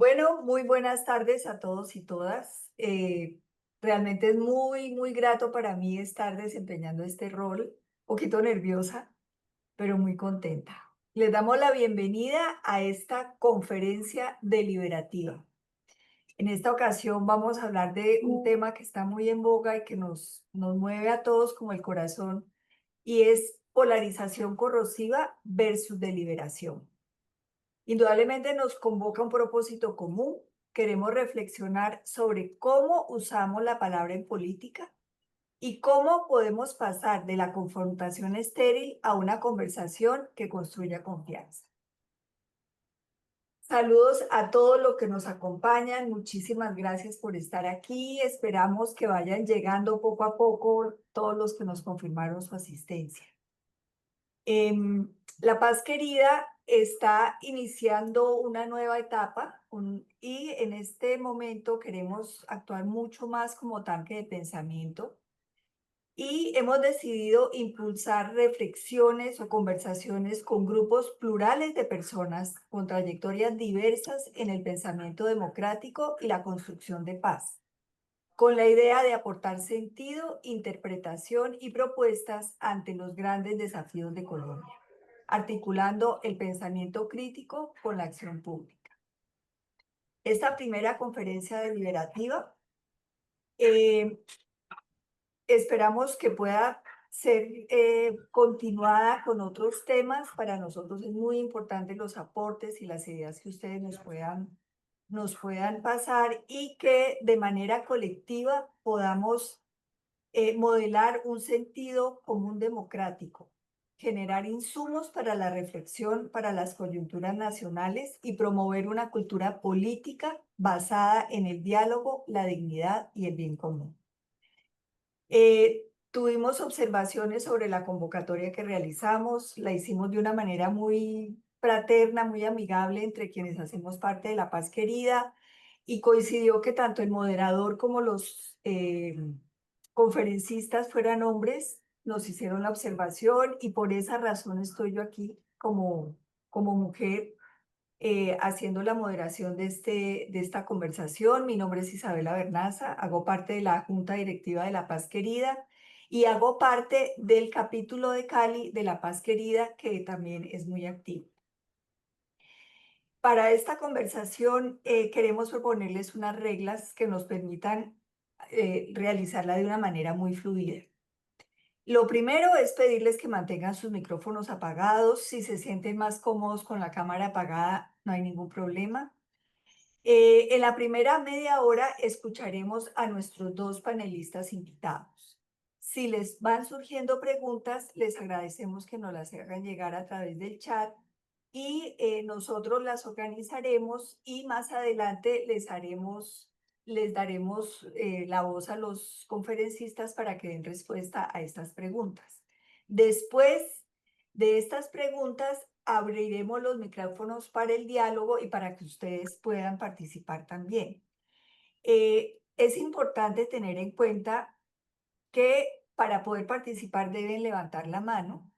Bueno, muy buenas tardes a todos y todas. Realmente es muy grato para mí estar desempeñando este rol, un poquito nerviosa, pero muy contenta. Les damos la bienvenida a esta conferencia deliberativa. En esta ocasión vamos a hablar de un tema que está muy en boga y que nos mueve a todos como el corazón, y es polarización corrosiva versus deliberación. Indudablemente nos convoca un propósito común. Queremos reflexionar sobre cómo usamos la palabra en política y cómo podemos pasar de la confrontación estéril a una conversación que construya confianza. Saludos a todos los que nos acompañan. Muchísimas gracias por estar aquí. Esperamos que vayan llegando poco a poco todos los que nos confirmaron su asistencia. La Paz Querida está iniciando una nueva etapa y en este momento queremos actuar mucho más como tanque de pensamiento y hemos decidido impulsar reflexiones o conversaciones con grupos plurales de personas con trayectorias diversas en el pensamiento democrático y la construcción de paz, con la idea de aportar sentido, interpretación y propuestas ante los grandes desafíos de Colombia, articulando el pensamiento crítico con la acción pública. Esta primera conferencia deliberativa eh, esperamos que pueda ser continuada con otros temas. Para nosotros es muy importante los aportes y las ideas que ustedes nos puedan pasar y que de manera colectiva podamos modelar un sentido común democrático, generar insumos para la reflexión para las coyunturas nacionales y promover una cultura política basada en el diálogo, la dignidad y el bien común. Tuvimos observaciones sobre la convocatoria que realizamos, la hicimos de una manera muy fraterna, muy amigable entre quienes hacemos parte de La Paz Querida, y coincidió que tanto el moderador como los conferencistas fueran hombres. Nos hicieron la observación y por esa razón estoy yo aquí como mujer haciendo la moderación de esta conversación. Mi nombre es Isabela Bernaza, hago parte de la Junta Directiva de La Paz Querida y hago parte del capítulo de Cali de La Paz Querida, que también es muy activo. Para esta conversación queremos proponerles unas reglas que nos permitan realizarla de una manera muy fluida. Lo primero es pedirles que mantengan sus micrófonos apagados. Si se sienten más cómodos con la cámara apagada, no hay ningún problema. En la primera media hora escucharemos a nuestros dos panelistas invitados. Si les van surgiendo preguntas, les agradecemos que nos las hagan llegar a través del chat y nosotros las organizaremos y más adelante les daremos la voz a los conferencistas para que den respuesta a estas preguntas. Después de estas preguntas, abriremos los micrófonos para el diálogo y para que ustedes puedan participar también. Es importante tener en cuenta que para poder participar deben levantar la mano.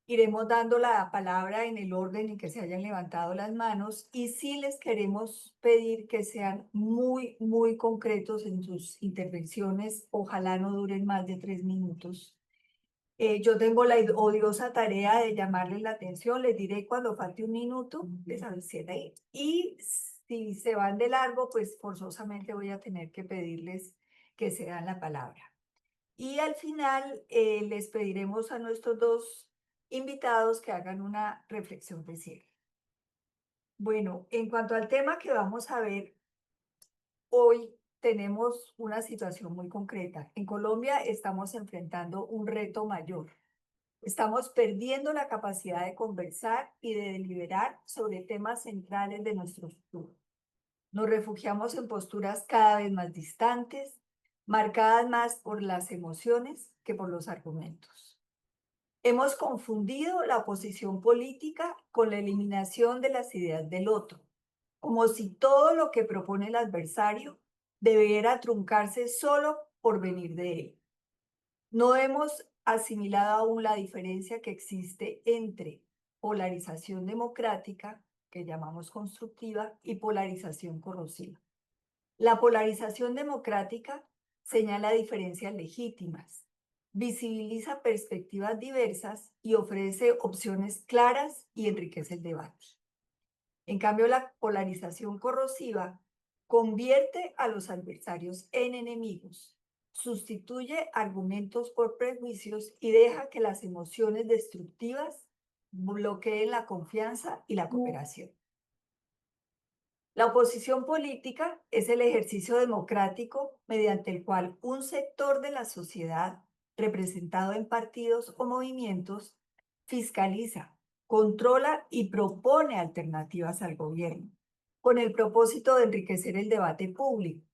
Iremos dando la palabra en el orden en que se hayan levantado las manos y sí les queremos pedir que sean muy concretos en sus intervenciones. Ojalá no duren más de 3 minutos. Yo tengo la odiosa tarea de llamarles la atención, les diré cuando falte un minuto, les avisaré. Y si se van de largo, pues forzosamente voy a tener que pedirles que se dan la palabra. Y al final les pediremos a nuestros dos invitados que hagan una reflexión de cierre. Bueno, en cuanto al tema que vamos a ver hoy, tenemos una situación muy concreta. En Colombia estamos enfrentando un reto mayor. Estamos perdiendo la capacidad de conversar y de deliberar sobre temas centrales de nuestro futuro. Nos refugiamos en posturas cada vez más distantes, marcadas más por las emociones que por los argumentos. Hemos confundido la oposición política con la eliminación de las ideas del otro, como si todo lo que propone el adversario debiera truncarse solo por venir de él. No hemos asimilado aún la diferencia que existe entre polarización democrática que llamamos constructiva, y polarización corrosiva. La polarización democrática señala diferencias legítimas, visibiliza perspectivas diversas y ofrece opciones claras y enriquece el debate. En cambio, la polarización corrosiva convierte a los adversarios en enemigos, sustituye argumentos por prejuicios y deja que las emociones destructivas bloqueen la confianza y la cooperación. La oposición política es el ejercicio democrático mediante el cual un sector de la sociedad, representado en partidos o movimientos, fiscaliza, controla y propone alternativas al gobierno, con el propósito de enriquecer el debate público,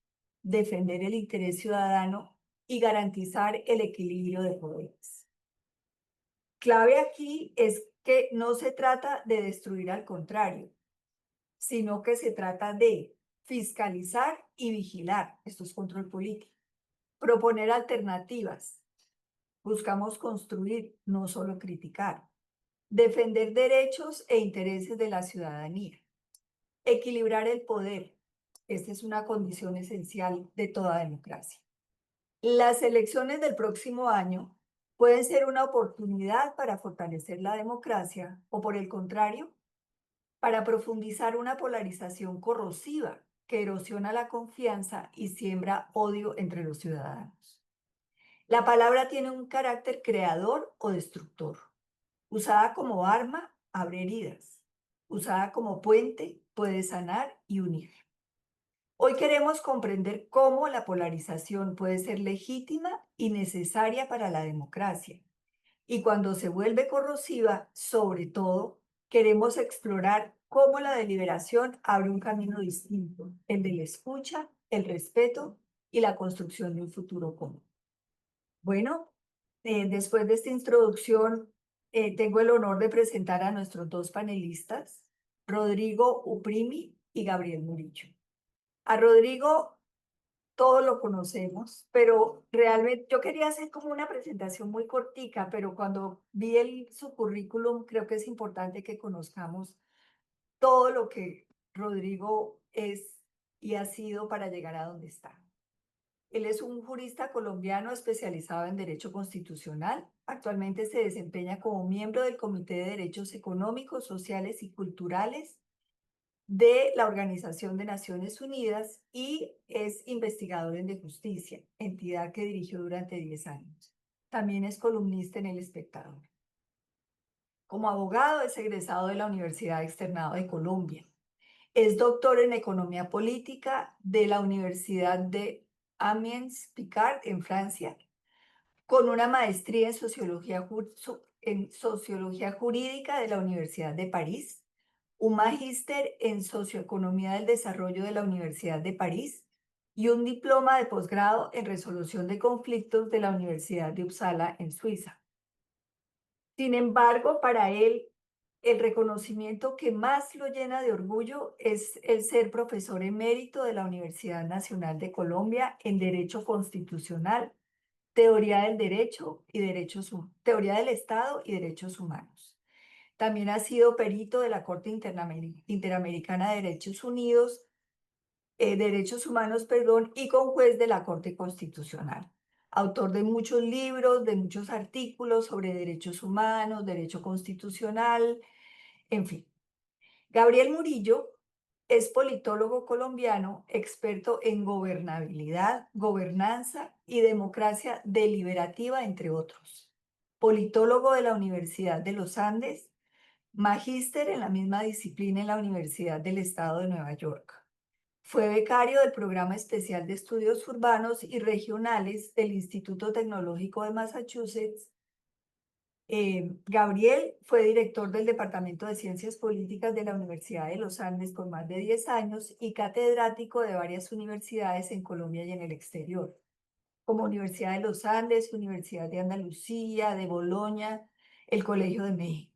defender el interés ciudadano y garantizar el equilibrio de poderes. Clave aquí es que no se trata de destruir al contrario, sino que se trata de fiscalizar y vigilar, esto es control político, proponer alternativas, buscamos construir, no solo criticar, defender derechos e intereses de la ciudadanía, equilibrar el poder, esta es una condición esencial de toda democracia. Las elecciones del próximo año pueden ser una oportunidad para fortalecer la democracia o, por el contrario, para profundizar una polarización corrosiva que erosiona la confianza y siembra odio entre los ciudadanos. La palabra tiene un carácter creador o destructor. Usada como arma, abre heridas. Usada como puente, puede sanar y unir. Hoy queremos comprender cómo la polarización puede ser legítima y necesaria para la democracia. Y cuando se vuelve corrosiva, sobre todo, queremos explorar cómo la deliberación abre un camino distinto, el de la escucha, el respeto y la construcción de un futuro común. Bueno, después de esta introducción, tengo el honor de presentar a nuestros dos panelistas, Rodrigo Uprimi y Gabriel Murillo. A Rodrigo todos lo conocemos, pero realmente yo quería hacer como una presentación muy cortica, pero cuando vi su currículum, creo que es importante que conozcamos todo lo que Rodrigo es y ha sido para llegar a donde está. Él es un jurista colombiano especializado en derecho constitucional. Actualmente se desempeña como miembro del Comité de Derechos Económicos, Sociales y Culturales de la Organización de Naciones Unidas y es investigador en De Justicia, entidad que dirigió durante 10 años. También es columnista en El Espectador. Como abogado es egresado de la Universidad Externado de Colombia. Es doctor en Economía Política de la Universidad de Amiens Picard en Francia, con una maestría en Sociología Jurídica de la Universidad de París, un magíster en Socioeconomía del Desarrollo de la Universidad de París y un diploma de posgrado en Resolución de Conflictos de la Universidad de Uppsala en Suiza. Sin embargo, para él, el reconocimiento que más lo llena de orgullo es el ser profesor emérito de la Universidad Nacional de Colombia en Derecho Constitucional, Teoría del Derecho y Teoría del Estado y Derechos Humanos. También ha sido perito de la Corte Interamericana de Derechos Humanos, y conjuez de la Corte Constitucional. Autor de muchos libros, de muchos artículos sobre derechos humanos, derecho constitucional, en fin. Gabriel Murillo es politólogo colombiano, experto en gobernabilidad, gobernanza y democracia deliberativa, entre otros. Politólogo de la Universidad de los Andes, magíster en la misma disciplina en la Universidad del Estado de Nueva York. Fue becario del Programa Especial de Estudios Urbanos y Regionales del Instituto Tecnológico de Massachusetts. Gabriel fue director del Departamento de Ciencias Políticas de la Universidad de los Andes por más de 10 años y catedrático de varias universidades en Colombia y en el exterior, como Universidad de los Andes, Universidad de Andalucía, de Bolonia, el Colegio de México.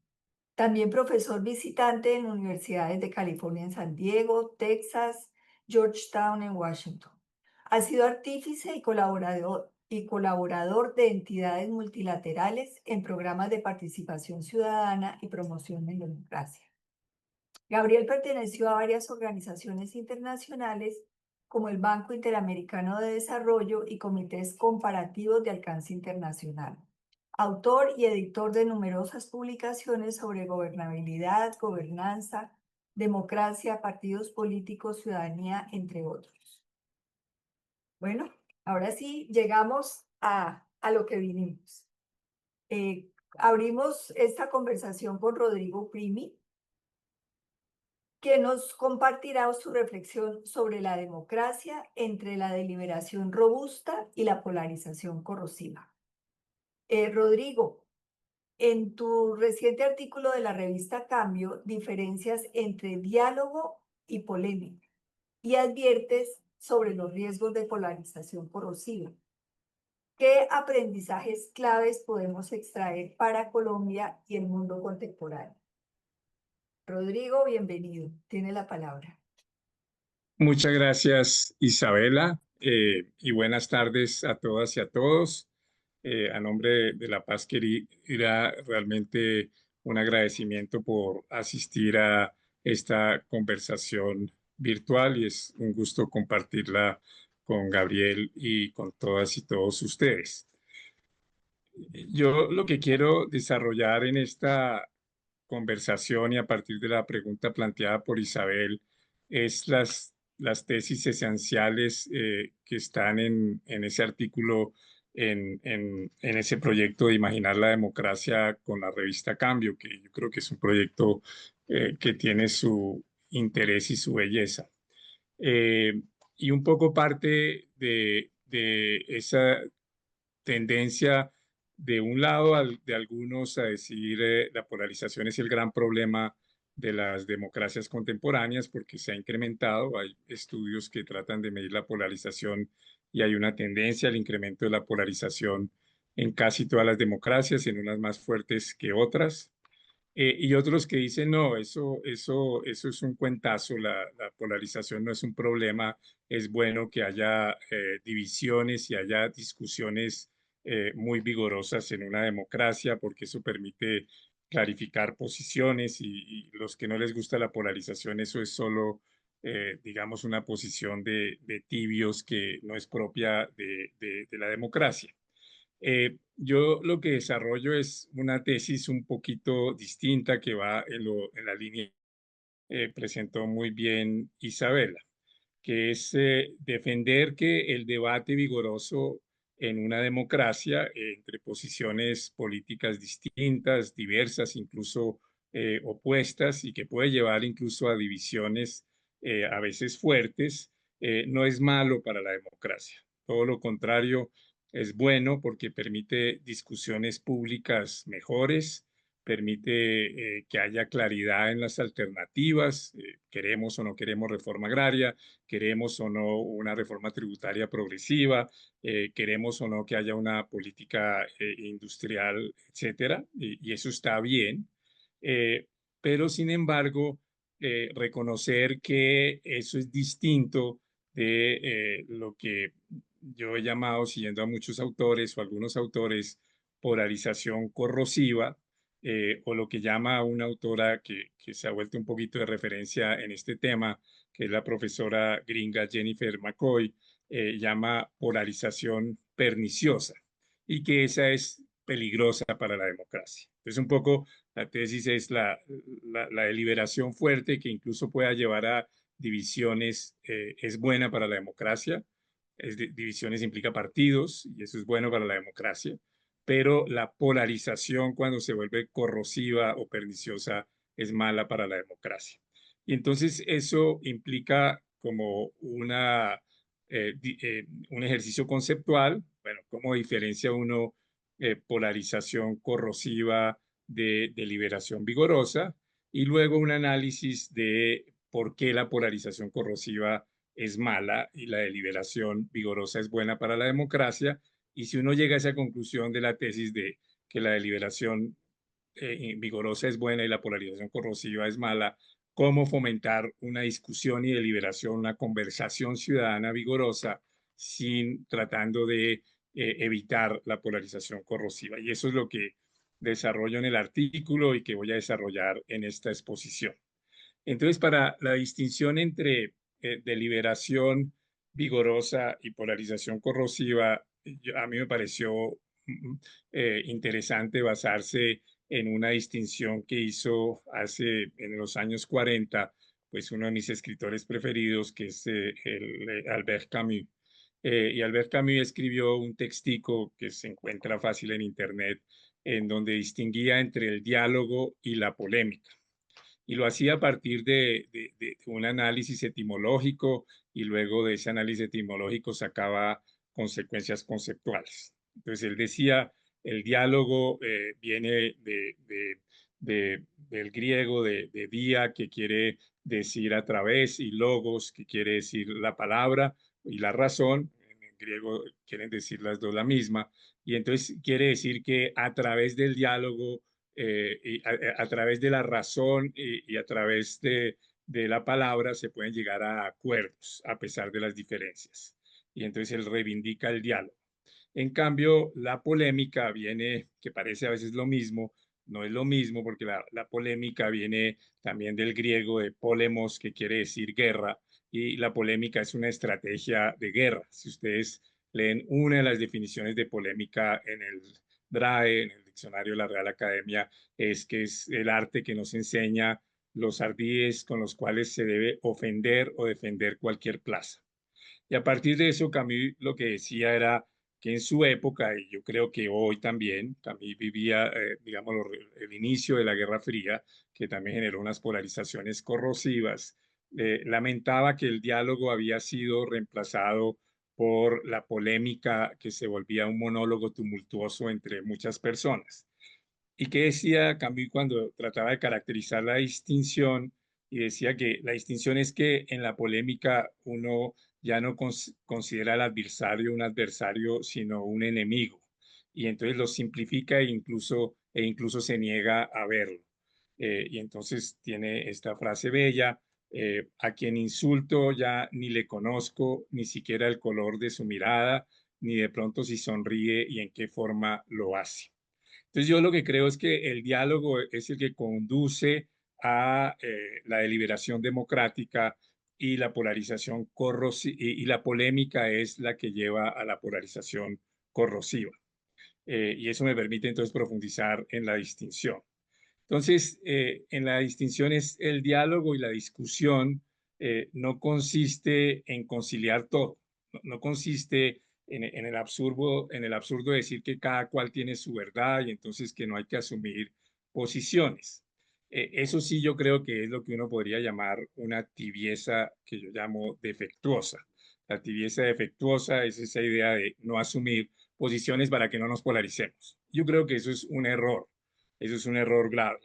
También profesor visitante en universidades de California en San Diego, Texas, Georgetown en Washington. Ha sido artífice y colaborador de entidades multilaterales en programas de participación ciudadana y promoción de la democracia. Gabriel perteneció a varias organizaciones internacionales como el Banco Interamericano de Desarrollo y comités comparativos de alcance internacional. Autor y editor de numerosas publicaciones sobre gobernabilidad, gobernanza, democracia, partidos políticos, ciudadanía, entre otros. Bueno, ahora sí llegamos a lo que vinimos. Abrimos esta conversación con Rodrigo Primi, que nos compartirá su reflexión sobre la democracia entre la deliberación robusta y la polarización corrosiva. Rodrigo, en tu reciente artículo de la revista Cambio, diferencias entre diálogo y polémica y adviertes sobre los riesgos de polarización corrosiva. ¿Qué aprendizajes claves podemos extraer para Colombia y el mundo contemporáneo? Rodrigo, bienvenido. Tiene la palabra. Muchas gracias, Isabela, y buenas tardes a todas y a todos. A nombre de La Paz quería realmente un agradecimiento por asistir a esta conversación virtual y es un gusto compartirla con Gabriel y con todas y todos ustedes. Yo lo que quiero desarrollar en esta conversación y a partir de la pregunta planteada por Isabel es las tesis esenciales que están en ese artículo, en ese proyecto de imaginar la democracia con la revista Cambio, que yo creo que es un proyecto que tiene su interés y su belleza. Eh, y un poco parte de esa tendencia de un lado de algunos a decir la polarización es el gran problema de las democracias contemporáneas porque se ha incrementado. Hay estudios que tratan de medir la polarización y hay una tendencia al incremento de la polarización en casi todas las democracias, en unas más fuertes que otras. Y otros que dicen, no, eso es un cuentazo, la polarización no es un problema, es bueno que haya divisiones y haya discusiones muy vigorosas en una democracia, porque eso permite clarificar posiciones y los que no les gusta la polarización, eso es solo, digamos, una posición de tibios que no es propia de la democracia. Yo lo que desarrollo es una tesis un poquito distinta que va en la línea que presentó muy bien Isabela, que es defender que el debate vigoroso en una democracia entre posiciones políticas distintas, diversas, incluso opuestas, y que puede llevar incluso a divisiones a veces fuertes, no es malo para la democracia. Todo lo contrario, es bueno porque permite discusiones públicas mejores, permite que haya claridad en las alternativas, queremos o no queremos reforma agraria, queremos o no una reforma tributaria progresiva, queremos o no que haya una política industrial, etcétera, y eso está bien. Eh, pero sin embargo, reconocer que eso es distinto de lo que yo he llamado, siguiendo a muchos autores o algunos autores, polarización corrosiva, o lo que llama una autora que se ha vuelto un poquito de referencia en este tema, que es la profesora gringa Jennifer McCoy, llama polarización perniciosa y que esa es peligrosa para la democracia. Entonces, un poco la tesis es la deliberación fuerte que incluso pueda llevar a divisiones, es buena para la democracia. Divisiones implica partidos y eso es bueno para la democracia, pero la polarización cuando se vuelve corrosiva o perniciosa es mala para la democracia. Y entonces eso implica como un ejercicio conceptual, bueno, cómo diferencia uno polarización corrosiva de deliberación vigorosa y luego un análisis de por qué la polarización corrosiva es mala y la deliberación vigorosa es buena para la democracia. Y si uno llega a esa conclusión de la tesis de que la deliberación vigorosa es buena y la polarización corrosiva es mala, cómo fomentar una discusión y deliberación, una conversación ciudadana vigorosa sin tratando de evitar la polarización corrosiva. Y eso es lo que desarrollo en el artículo y que voy a desarrollar en esta exposición. Entonces, para la distinción entre deliberación vigorosa y polarización corrosiva, a mí me pareció interesante basarse en una distinción que hizo en los años 40, pues uno de mis escritores preferidos, que es Albert Camus. Y Albert Camus escribió un textico que se encuentra fácil en Internet, en donde distinguía entre el diálogo y la polémica. Y lo hacía a partir de un análisis etimológico, y luego de ese análisis etimológico sacaba consecuencias conceptuales. Entonces él decía, el diálogo viene del griego de día, que quiere decir a través, y logos, que quiere decir la palabra, y la razón. En el griego quieren decir las dos la misma. Y entonces quiere decir que a través del diálogo, y a través de la razón, y a través de la palabra, se pueden llegar a acuerdos a pesar de las diferencias. Y entonces él reivindica el diálogo. En cambio, la polémica viene, que parece a veces lo mismo, no es lo mismo, porque la polémica viene también del griego de polemos, que quiere decir guerra, y la polémica es una estrategia de guerra. Si ustedes leen una de las definiciones de polémica en el DRAE, en el diccionario de la Real Academia, es que es el arte que nos enseña los ardíes con los cuales se debe ofender o defender cualquier plaza. Y a partir de eso, Camus lo que decía era que en su época, y yo creo que hoy también, Camus vivía, digamos, el inicio de la Guerra Fría, que también generó unas polarizaciones corrosivas. Lamentaba que el diálogo había sido reemplazado por la polémica, que se volvía un monólogo tumultuoso entre muchas personas. ¿Y qué decía Camus cuando trataba de caracterizar la distinción? Y decía que la distinción es que en la polémica uno ya no considera al adversario un adversario, sino un enemigo. Y entonces lo simplifica, e incluso se niega a verlo. Y entonces tiene esta frase bella: a quien insulto ya ni le conozco, ni siquiera el color de su mirada, ni de pronto si sonríe y en qué forma lo hace. Entonces yo lo que creo es que el diálogo es el que conduce a la deliberación democrática, y la polarización y la polémica es la que lleva a la polarización corrosiva. Y eso me permite entonces profundizar en la distinción. Entonces, en la distinción es el diálogo, y la discusión no consiste en conciliar todo, no consiste en el absurdo de decir que cada cual tiene su verdad y entonces que no hay que asumir posiciones. Eso sí, yo creo que es lo que uno podría llamar una tibieza, que yo llamo defectuosa. La tibieza defectuosa es esa idea de no asumir posiciones para que no nos polaricemos. Yo creo que eso es un error. Eso es un error grave.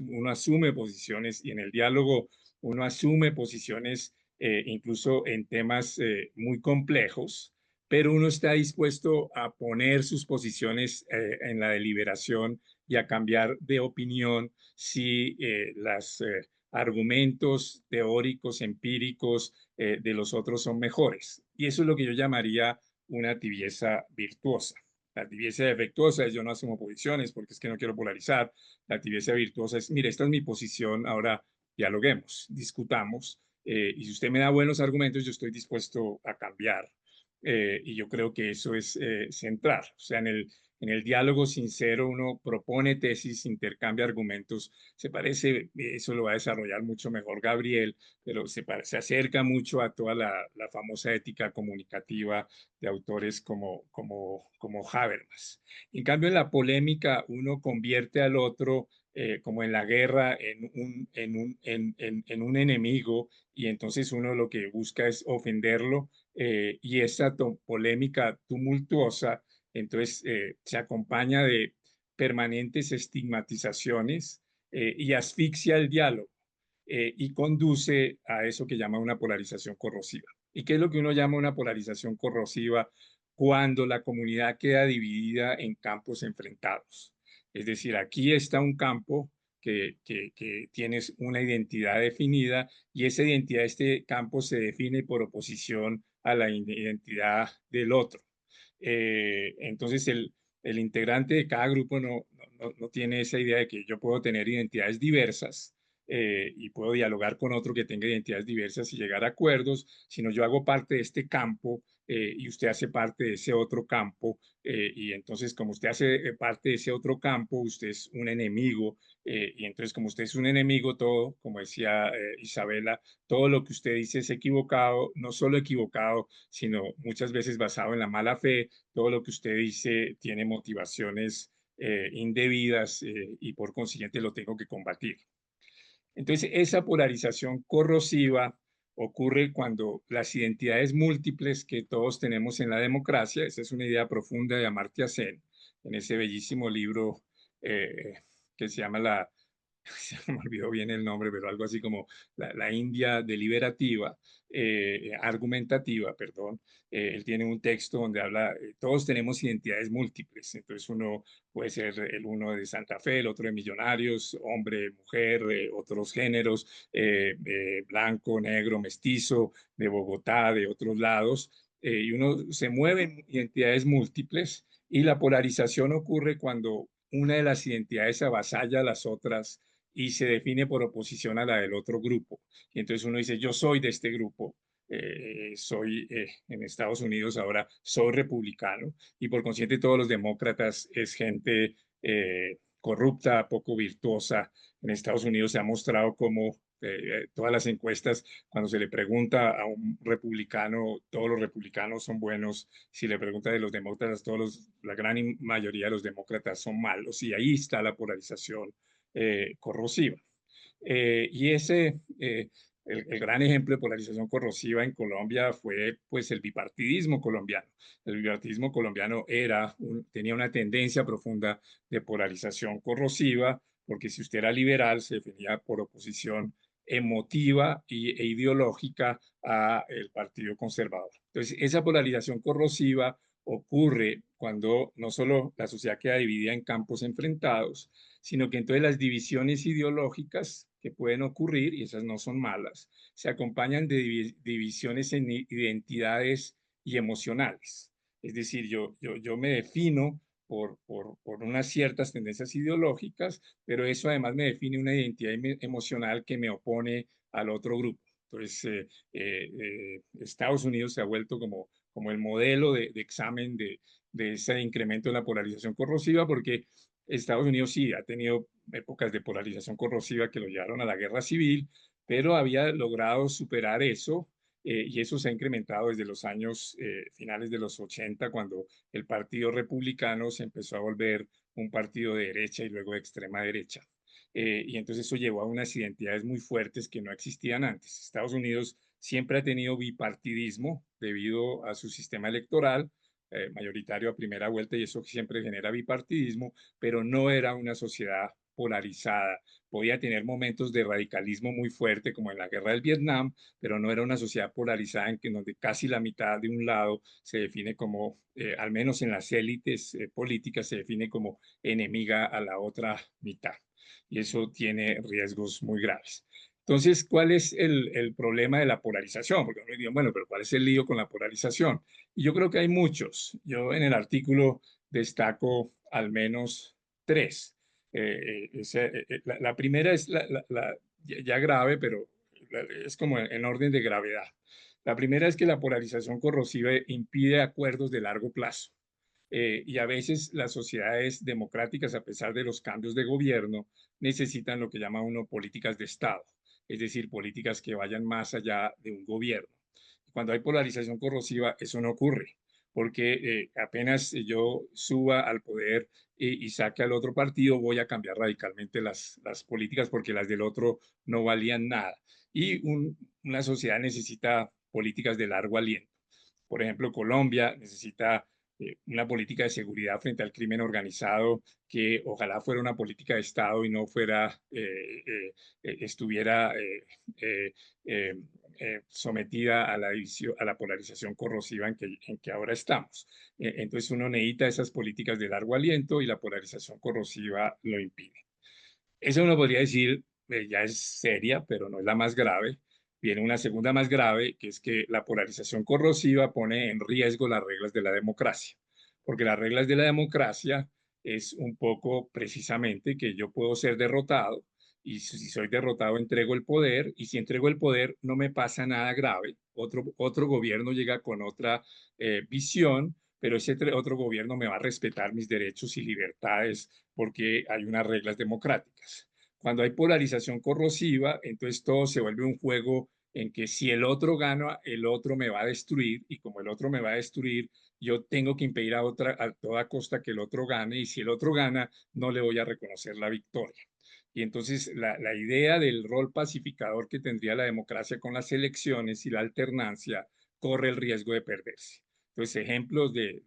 Uno asume posiciones, y en el diálogo uno asume posiciones, incluso en temas muy complejos, pero uno está dispuesto a poner sus posiciones en la deliberación, y a cambiar de opinión si los argumentos teóricos, empíricos de los otros son mejores. Y eso es lo que yo llamaría una tibieza virtuosa. La tibieza defectuosa es: yo no asumo posiciones porque es que no quiero polarizar. La tibieza virtuosa es: mire, esta es mi posición, ahora dialoguemos, discutamos, y si usted me da buenos argumentos, yo estoy dispuesto a cambiar. Y yo creo que eso es central. O sea, en el diálogo sincero uno propone tesis, intercambia argumentos. Se parece, eso lo va a desarrollar mucho mejor Gabriel, pero se acerca mucho a toda la famosa ética comunicativa de autores como Habermas. En cambio, en la polémica uno convierte al otro, como en la guerra, en un enemigo, y entonces uno lo que busca es ofenderlo, y esa polémica tumultuosa entonces se acompaña de permanentes estigmatizaciones, y asfixia el diálogo, y conduce a eso que llama una polarización corrosiva. ¿Y qué es lo que uno llama una polarización corrosiva? Cuando la comunidad queda dividida en campos enfrentados. Es decir, aquí está un campo que tienes una identidad definida, y esa identidad, este campo, se define por oposición a la identidad del otro. Entonces, el integrante de cada grupo no tiene esa idea de que yo puedo tener identidades diversas, y puedo dialogar con otro que tenga identidades diversas y llegar a acuerdos, sino yo hago parte de este campo y usted hace parte de ese otro campo. Y entonces, como usted hace parte de ese otro campo, usted es un enemigo. Y entonces, como usted es un enemigo, todo, como decía Isabela, todo lo que usted dice es equivocado, no solo equivocado, sino muchas veces basado en la mala fe. Todo lo que usted dice tiene motivaciones indebidas y por consiguiente lo tengo que combatir. Entonces, esa polarización corrosiva ocurre cuando las identidades múltiples que todos tenemos en la democracia, esa es una idea profunda de Amartya Sen, en ese bellísimo libro eh, que se llama se me olvidó bien el nombre, pero algo así como la India deliberativa, argumentativa, perdón. Él tiene un texto donde habla, todos tenemos identidades múltiples, entonces uno puede ser el uno de Santa Fe, el otro de Millonarios, hombre, mujer, otros géneros, blanco, negro, mestizo, de Bogotá, de otros lados, y uno se mueve en identidades múltiples y la polarización ocurre cuando una de las identidades avasalla a las otras y se define por oposición a la del otro grupo. Y entonces uno dice, yo soy de este grupo, soy en Estados Unidos ahora, soy republicano, y por consiguiente todos los demócratas es gente corrupta, poco virtuosa. En Estados Unidos se ha mostrado como todas las encuestas, cuando se le pregunta a un republicano, todos los republicanos son buenos. Si le pregunta de los demócratas, la gran mayoría de los demócratas son malos. Y ahí está la polarización corrosiva. Y el gran ejemplo de polarización corrosiva en Colombia fue pues el bipartidismo colombiano. El bipartidismo colombiano tenía una tendencia profunda de polarización corrosiva, porque si usted era liberal se definía por oposición emotiva e ideológica a el Partido Conservador. Entonces, esa polarización corrosiva ocurre cuando no solo la sociedad queda dividida en campos enfrentados, sino que entonces las divisiones ideológicas que pueden ocurrir, y esas no son malas, se acompañan de divisiones en identidades y emocionales. Es decir, yo me defino por unas ciertas tendencias ideológicas, pero eso además me define una identidad emocional que me opone al otro grupo. Entonces, Estados Unidos se ha vuelto como el modelo de examen de ese incremento en la polarización corrosiva, porque Estados Unidos sí ha tenido épocas de polarización corrosiva que lo llevaron a la guerra civil, pero había logrado superar eso y eso se ha incrementado desde los años finales de los 80, cuando el Partido Republicano se empezó a volver un partido de derecha y luego de extrema derecha. Y entonces eso llevó a unas identidades muy fuertes que no existían antes. Estados Unidos siempre ha tenido bipartidismo debido a su sistema electoral mayoritario a primera vuelta y eso siempre genera bipartidismo, pero no era una sociedad polarizada. Podía tener momentos de radicalismo muy fuerte, como en la guerra del Vietnam, pero no era una sociedad polarizada en donde casi la mitad de un lado se define como, al menos en las élites políticas, se define como enemiga a la otra mitad. Y eso tiene riesgos muy graves. Entonces, ¿cuál es el problema de la polarización? Porque me digan, bueno, pero ¿cuál es el lío con la polarización? Y yo creo que hay muchos. Yo en el artículo destaco al menos tres. La primera es ya grave, pero es como en orden de gravedad. La primera es que la polarización corrosiva impide acuerdos de largo plazo. Y a veces las sociedades democráticas, a pesar de los cambios de gobierno, necesitan lo que llama uno políticas de Estado, es decir, políticas que vayan más allá de un gobierno. Cuando hay polarización corrosiva, eso no ocurre, porque apenas yo suba al poder y saque al otro partido, voy a cambiar radicalmente las políticas porque las del otro no valían nada. Y una sociedad necesita políticas de largo aliento. Por ejemplo, Colombia necesita una política de seguridad frente al crimen organizado que ojalá fuera una política de Estado y no estuviera eh, eh, sometida a a la polarización corrosiva en que ahora estamos. Entonces uno necesita esas políticas de largo aliento y la polarización corrosiva lo impide. Eso uno podría decir, ya es seria, pero no es la más grave. Viene una segunda más grave, que es que la polarización corrosiva pone en riesgo las reglas de la democracia, porque las reglas de la democracia es un poco precisamente que yo puedo ser derrotado y si soy derrotado entrego el poder, y si entrego el poder no me pasa nada grave, otro gobierno llega con otra visión, pero ese otro gobierno me va a respetar mis derechos y libertades porque hay unas reglas democráticas. Cuando hay polarización corrosiva, entonces todo se vuelve un juego en que si el otro gana, el otro me va a destruir, y como el otro me va a destruir, yo tengo que impedir a toda costa que el otro gane, y si el otro gana, no le voy a reconocer la victoria. Y entonces la idea del rol pacificador que tendría la democracia con las elecciones y la alternancia corre el riesgo de perderse. Entonces, ejemplos de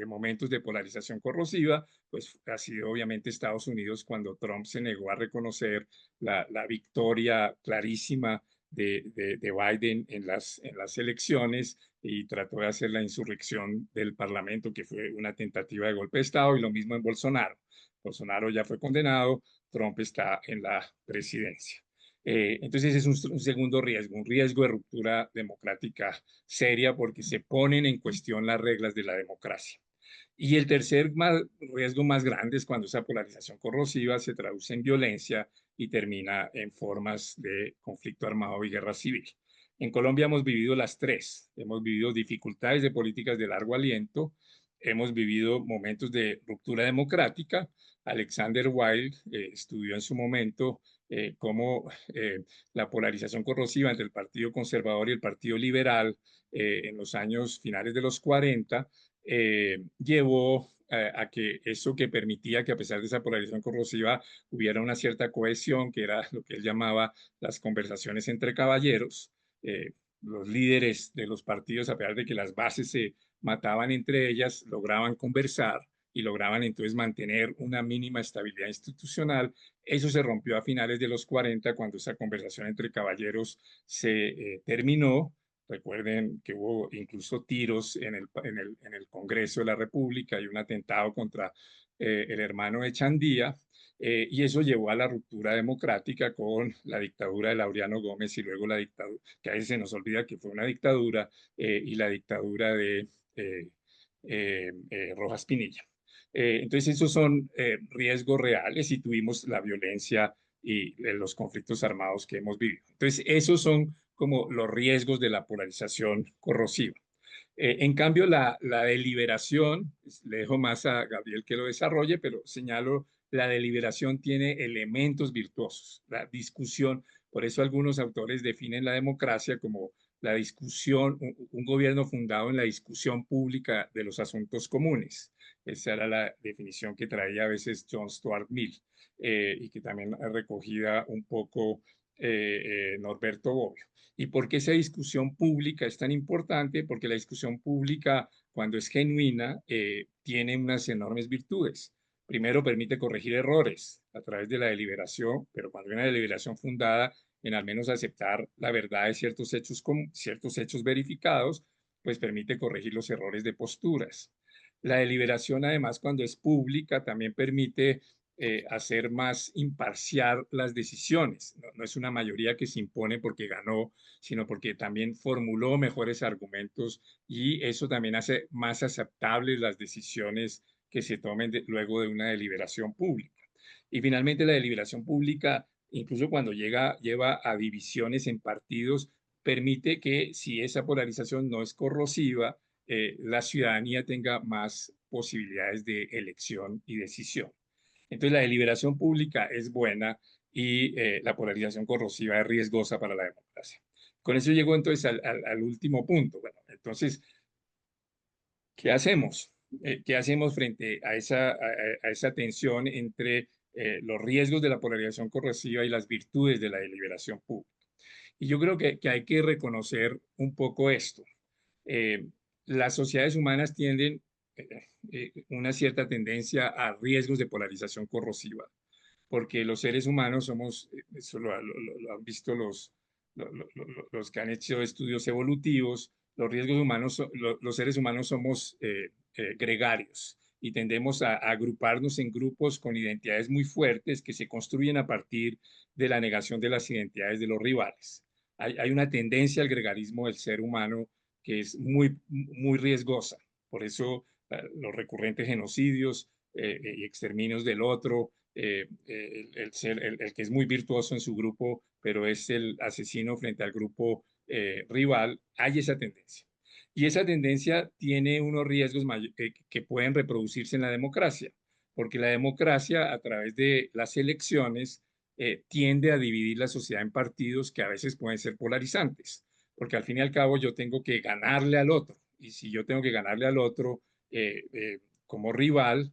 momentos de polarización corrosiva, pues ha sido obviamente Estados Unidos cuando Trump se negó a reconocer la victoria clarísima de Biden en las elecciones y trató de hacer la insurrección del Parlamento, que fue una tentativa de golpe de Estado, y lo mismo en Bolsonaro. Bolsonaro ya fue condenado, Trump está en la presidencia. Entonces es un segundo riesgo, un riesgo de ruptura democrática seria porque se ponen en cuestión las reglas de la democracia. Y el tercer riesgo más grande es cuando esa polarización corrosiva se traduce en violencia y termina en formas de conflicto armado y guerra civil. En Colombia hemos vivido las tres. Hemos vivido dificultades de políticas de largo aliento, hemos vivido momentos de ruptura democrática. Alexander Wilde estudió en su momento cómo la polarización corrosiva entre el Partido Conservador y el Partido Liberal en los años finales de los 40 llevó a que eso que permitía que a pesar de esa polarización corrosiva hubiera una cierta cohesión, que era lo que él llamaba las conversaciones entre caballeros. Los líderes de los partidos, a pesar de que las bases se mataban entre ellas, lograban conversar y lograban entonces mantener una mínima estabilidad institucional. Eso se rompió a finales de los 40 cuando esa conversación entre caballeros se terminó. Recuerden que hubo incluso tiros en el Congreso de la República y un atentado contra el hermano de Chandía, y eso llevó a la ruptura democrática con la dictadura de Laureano Gómez y luego la dictadura, que a veces se nos olvida que fue una dictadura, y la dictadura de Rojas Pinilla. Entonces esos son riesgos reales y tuvimos la violencia y los conflictos armados que hemos vivido. Entonces esos son como los riesgos de la polarización corrosiva. En cambio, la deliberación, le dejo más a Gabriel que lo desarrolle, pero señalo, la deliberación tiene elementos virtuosos, la discusión. Por eso algunos autores definen la democracia como la discusión, un gobierno fundado en la discusión pública de los asuntos comunes. Esa era la definición que traía a veces John Stuart Mill, y que también recogida un poco Norberto Bobbio. ¿Y por qué esa discusión pública es tan importante? Porque la discusión pública, cuando es genuina, tiene unas enormes virtudes. Primero, permite corregir errores a través de la deliberación, pero cuando hay una deliberación fundada en al menos aceptar la verdad de ciertos hechos verificados, pues permite corregir los errores de posturas. La deliberación, además, cuando es pública, también permite hacer más imparcial las decisiones. No es una mayoría que se impone porque ganó, sino porque también formuló mejores argumentos, y eso también hace más aceptables las decisiones que se tomen luego de una deliberación pública. Y finalmente la deliberación pública, incluso cuando lleva a divisiones en partidos, permite que si esa polarización no es corrosiva, la ciudadanía tenga más posibilidades de elección y decisión. Entonces, la deliberación pública es buena y la polarización corrosiva es riesgosa para la democracia. Con eso llego entonces al último punto. Bueno, entonces, ¿qué hacemos? ¿Qué hacemos frente a esa tensión entre los riesgos de la polarización corrosiva y las virtudes de la deliberación pública? Y yo creo que hay que reconocer un poco esto. Eh, las sociedades humanas tienden una cierta tendencia a riesgos de polarización corrosiva, porque los seres humanos somos, eso lo han visto los que han hecho estudios evolutivos, los riesgos humanos, los seres humanos somos gregarios y tendemos a agruparnos en grupos con identidades muy fuertes que se construyen a partir de la negación de las identidades de los rivales. Hay una tendencia al gregarismo del ser humano que es muy riesgosa. Por eso los recurrentes genocidios y exterminios del otro, el que es muy virtuoso en su grupo, pero es el asesino frente al grupo rival, hay esa tendencia. Y esa tendencia tiene unos riesgos que pueden reproducirse en la democracia, porque la democracia a través de las elecciones tiende a dividir la sociedad en partidos que a veces pueden ser polarizantes, porque al fin y al cabo yo tengo que ganarle al otro, y si yo tengo que ganarle al otro como rival,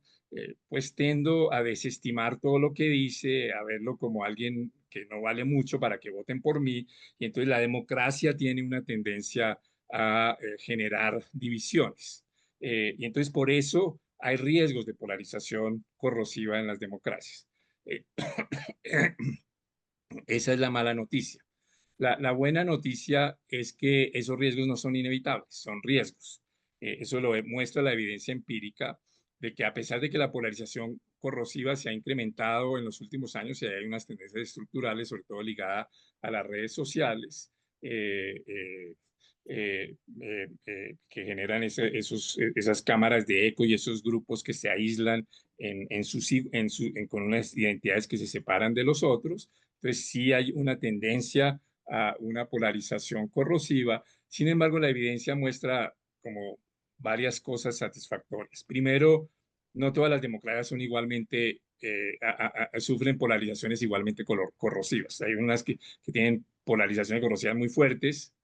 pues tendo a desestimar todo lo que dice, a verlo como alguien que no vale mucho para que voten por mí, y entonces la democracia tiene una tendencia a generar divisiones. Y entonces por eso hay riesgos de polarización corrosiva en las democracias. Eh, Esa es la mala noticia. La buena noticia es que esos riesgos no son inevitables, son riesgos. Eso lo muestra la evidencia empírica de que a pesar de que la polarización corrosiva se ha incrementado en los últimos años y hay unas tendencias estructurales, sobre todo ligadas a las redes sociales, eh, eh, que generan esas cámaras de eco y esos grupos que se aíslan con unas identidades que se separan de los otros. Entonces sí hay una tendencia a una polarización corrosiva. Sin embargo, la evidencia muestra como varias cosas satisfactorias. Primero, no todas las democracias son igualmente, sufren polarizaciones igualmente corrosivas. Hay unas que tienen polarizaciones corrosivas muy fuertes,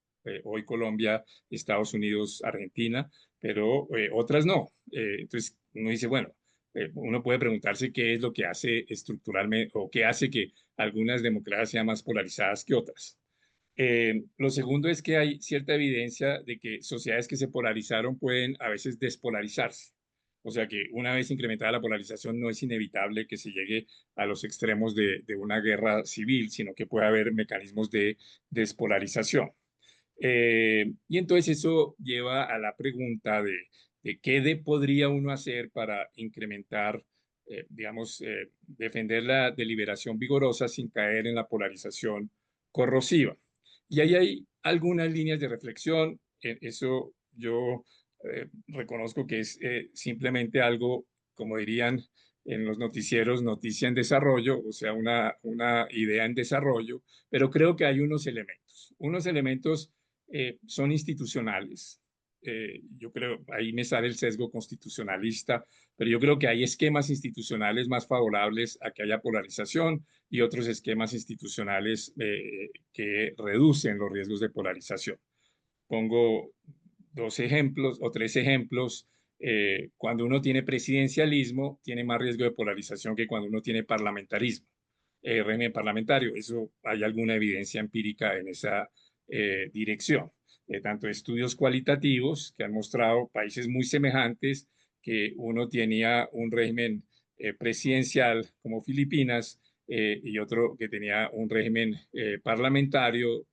hoy Colombia, Estados Unidos, Argentina, pero otras no. Entonces, uno dice, bueno, uno puede preguntarse qué es lo que hace estructuralmente o qué hace que algunas democracias sean más polarizadas que otras. Lo segundo es que hay cierta evidencia de que sociedades que se polarizaron pueden a veces despolarizarse. O sea que una vez incrementada la polarización no es inevitable que se llegue a los extremos de una guerra civil, sino que puede haber mecanismos de despolarización. Y entonces eso lleva a la pregunta de qué podría uno hacer para incrementar, digamos, defender la deliberación vigorosa sin caer en la polarización corrosiva. Y ahí hay algunas líneas de reflexión. Eso yo reconozco que es simplemente algo, como dirían en los noticieros, noticia en desarrollo, o sea, una idea en desarrollo, pero creo que hay unos elementos son institucionales. Yo creo, ahí me sale el sesgo constitucionalista, pero yo creo que hay esquemas institucionales más favorables a que haya polarización y otros esquemas institucionales que reducen los riesgos de polarización. Pongo dos ejemplos o tres ejemplos. Cuando uno tiene presidencialismo, tiene más riesgo de polarización que cuando uno tiene parlamentarismo, régimen parlamentario. Eso hay alguna evidencia empírica en esa dirección. Tanto estudios cualitativos que han mostrado países muy semejantes, que uno tenía un régimen presidencial como Filipinas y otro que tenía un régimen parlamentario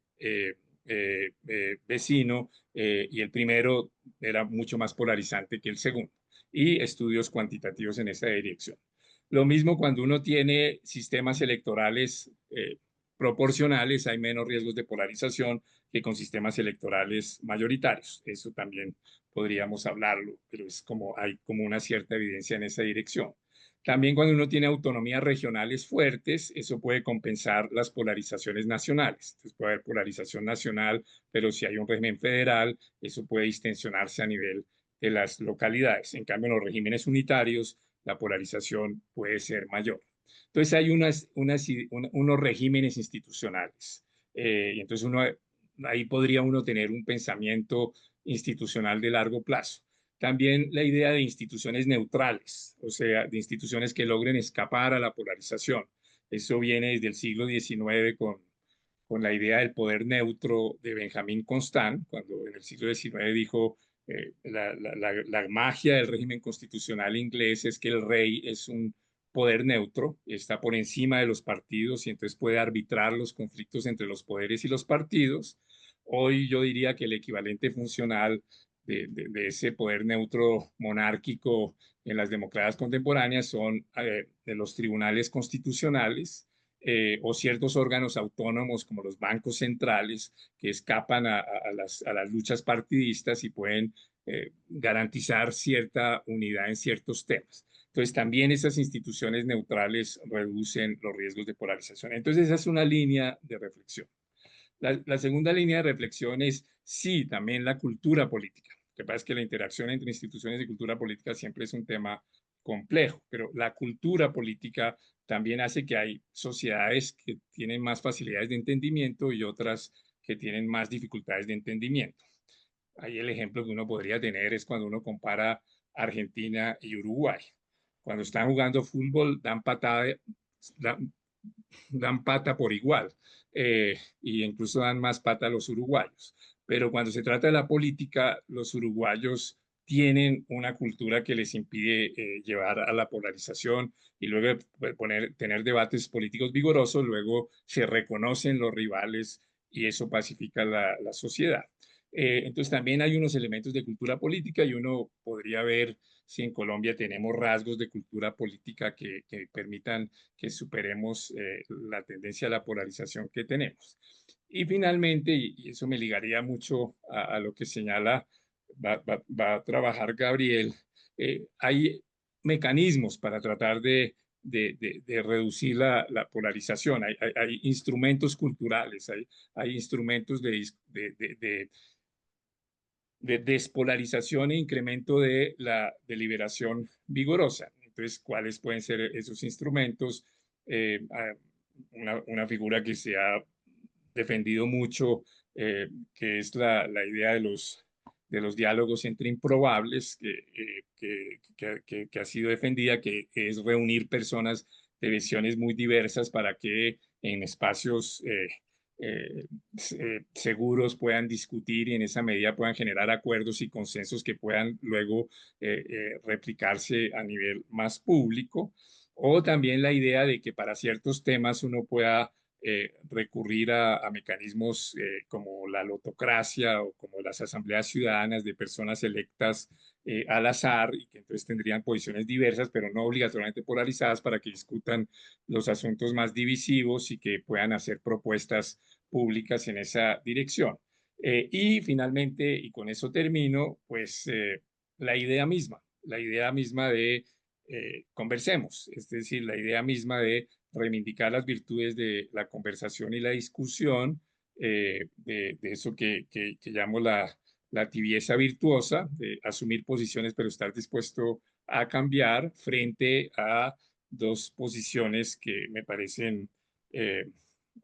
vecino, y el primero era mucho más polarizante que el segundo, y estudios cuantitativos en esa dirección. Lo mismo cuando uno tiene sistemas electorales proporcionales, hay menos riesgos de polarización que con sistemas electorales mayoritarios. Eso también podríamos hablarlo, pero es como hay como una cierta evidencia en esa dirección. También cuando uno tiene autonomías regionales fuertes, eso puede compensar las polarizaciones nacionales. Entonces puede haber polarización nacional, pero si hay un régimen federal, eso puede distensionarse a nivel de las localidades. En cambio, en los regímenes unitarios, la polarización puede ser mayor. Entonces hay unos regímenes institucionales. Y entonces ahí podría uno tener un pensamiento institucional de largo plazo. También la idea de instituciones neutrales, o sea, de instituciones que logren escapar a la polarización. Eso viene desde el siglo XIX con la idea del poder neutro de Benjamín Constant, cuando en el siglo XIX dijo la magia del régimen constitucional inglés es que el rey es un poder neutro, está por encima de los partidos y entonces puede arbitrar los conflictos entre los poderes y los partidos. Hoy yo diría que el equivalente funcional de ese poder neutro monárquico en las democracias contemporáneas son de los tribunales constitucionales o ciertos órganos autónomos como los bancos centrales que escapan a las luchas partidistas y pueden garantizar cierta unidad en ciertos temas. Entonces, también esas instituciones neutrales reducen los riesgos de polarización. Entonces, esa es una línea de reflexión. La segunda línea de reflexión es, sí, también la cultura política. Lo que pasa es que la interacción entre instituciones y cultura política siempre es un tema complejo, pero la cultura política también hace que hay sociedades que tienen más facilidades de entendimiento y otras que tienen más dificultades de entendimiento. Ahí el ejemplo que uno podría tener es cuando uno compara Argentina y Uruguay. Cuando están jugando fútbol, dan, dan pata por igual, y incluso dan más pata a los uruguayos. Pero cuando se trata de la política, los uruguayos tienen una cultura que les impide llevar a la polarización y luego de tener debates políticos vigorosos, luego se reconocen los rivales y eso pacifica la sociedad. Entonces también hay unos elementos de cultura política y uno podría ver si en Colombia tenemos rasgos de cultura política que permitan que superemos la tendencia a la polarización que tenemos. Y finalmente, y eso me ligaría mucho a lo que señala, va a trabajar Gabriel, hay mecanismos para tratar de reducir la polarización. Hay instrumentos culturales, hay instrumentos de despolarización e incremento de la deliberación vigorosa. Entonces, ¿cuáles pueden ser esos instrumentos? Eh, una figura que se ha defendido mucho, que es la idea de los diálogos entre improbables, que ha sido defendida, que es reunir personas de visiones muy diversas para que en espacios seguros puedan discutir y en esa medida puedan generar acuerdos y consensos que puedan luego replicarse a nivel más público. O también la idea de que para ciertos temas uno pueda recurrir a mecanismos como la lotocracia o como las asambleas ciudadanas de personas electas al azar y que entonces tendrían posiciones diversas, pero no obligatoriamente polarizadas para que discutan los asuntos más divisivos y que puedan hacer propuestas públicas en esa dirección. Y finalmente, y con eso termino, pues la idea misma de conversemos, es decir, la idea misma de reivindicar las virtudes de la conversación y la discusión, de eso que llamo la tibieza virtuosa, de asumir posiciones pero estar dispuesto a cambiar frente a dos posiciones que me parecen eh,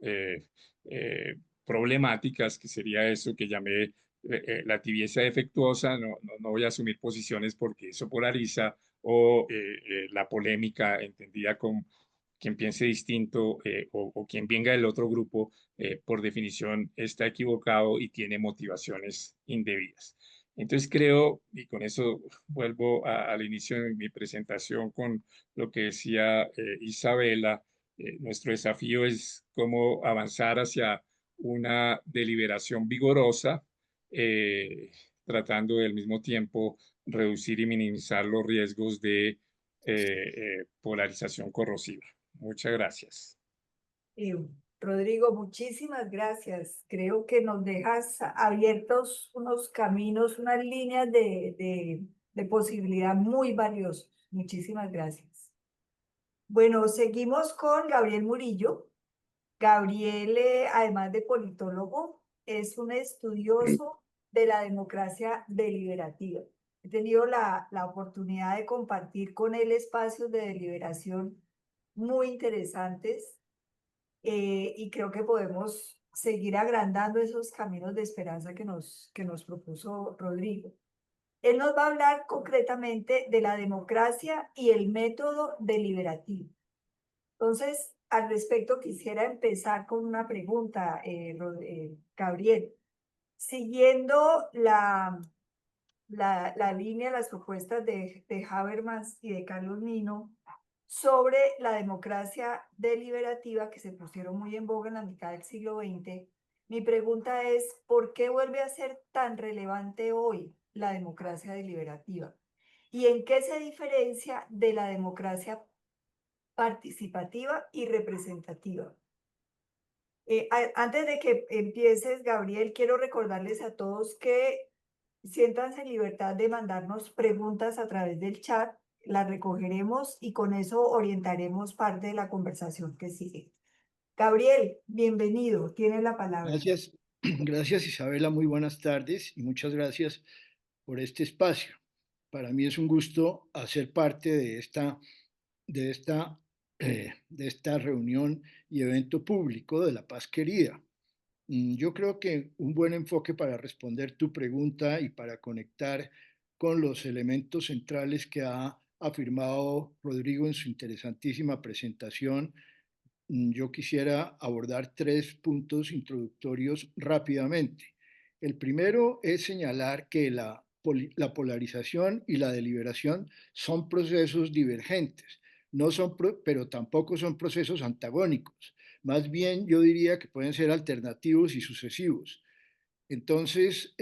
eh, problemáticas, que sería eso que llamé la tibieza defectuosa, no voy a asumir posiciones porque eso polariza, o la polémica entendida como quien piense distinto o quien venga del otro grupo, por definición está equivocado y tiene motivaciones indebidas. Entonces creo, y con eso vuelvo al inicio de mi presentación con lo que decía Isabela, nuestro desafío es cómo avanzar hacia una deliberación vigorosa, eh, tratando del mismo tiempo reducir y minimizar los riesgos de polarización corrosiva. Muchas gracias. Eh, Rodrigo, muchísimas gracias. Creo que nos dejas abiertos unos caminos, unas líneas de posibilidad muy valiosos. Muchísimas gracias. Bueno, seguimos con Gabriel Murillo. Gabriel, además de politólogo, es un estudioso de la democracia deliberativa. He tenido la oportunidad de compartir con él espacios de deliberación muy interesantes, y creo que podemos seguir agrandando esos caminos de esperanza que nos propuso Rodrigo. Él nos va a hablar concretamente de la democracia y el método deliberativo. Entonces, al respecto, quisiera empezar con una pregunta, Gabriel. Siguiendo la línea, las propuestas de Habermas y de Carlos Nino sobre la democracia deliberativa que se pusieron muy en boga en la mitad del siglo XX, mi pregunta es, ¿por qué vuelve a ser tan relevante hoy la democracia deliberativa? ¿Y en qué se diferencia de la democracia participativa y representativa? Antes de que empieces, Gabriel, quiero recordarles a todos que siéntanse en libertad de mandarnos preguntas a través del chat. las recogeremos y con eso orientaremos parte de la conversación que sigue. Gabriel, bienvenido, tienes la palabra. Gracias, gracias Isabela, muy buenas tardes y muchas gracias por este espacio. Para mí es un gusto hacer parte de esta, de esta reunión y evento público de La Paz Querida. Yo creo que un buen enfoque para responder tu pregunta y para conectar con los elementos centrales que ha afirmado Rodrigo en su interesantísima presentación, yo quisiera abordar tres puntos introductorios rápidamente. El primero es señalar que la polarización y la deliberación son procesos divergentes, no son, pero tampoco son procesos antagónicos. Más bien, yo diría que pueden ser alternativos y sucesivos. Entonces,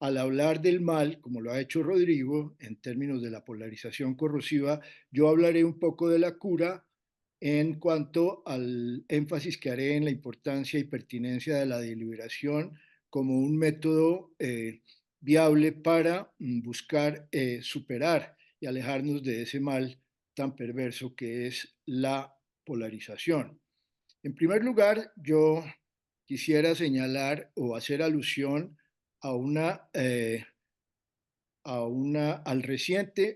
al hablar del mal, como lo ha hecho Rodrigo, en términos de la polarización corrosiva, yo hablaré un poco de la cura en cuanto al énfasis que haré en la importancia y pertinencia de la deliberación como un método viable para buscar superar y alejarnos de ese mal tan perverso que es la polarización. En primer lugar, yo quisiera señalar o hacer alusión a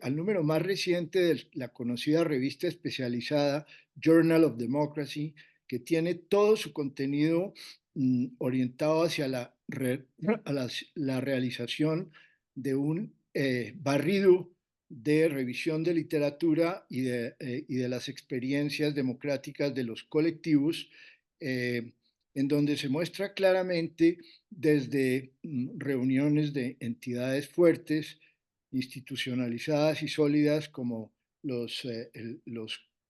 al número más reciente de la conocida revista especializada Journal of Democracy, que tiene todo su contenido orientado hacia la realización de un barrido de revisión de literatura y de las experiencias democráticas de los colectivos, en donde se muestra claramente desde reuniones de entidades fuertes, institucionalizadas y sólidas como los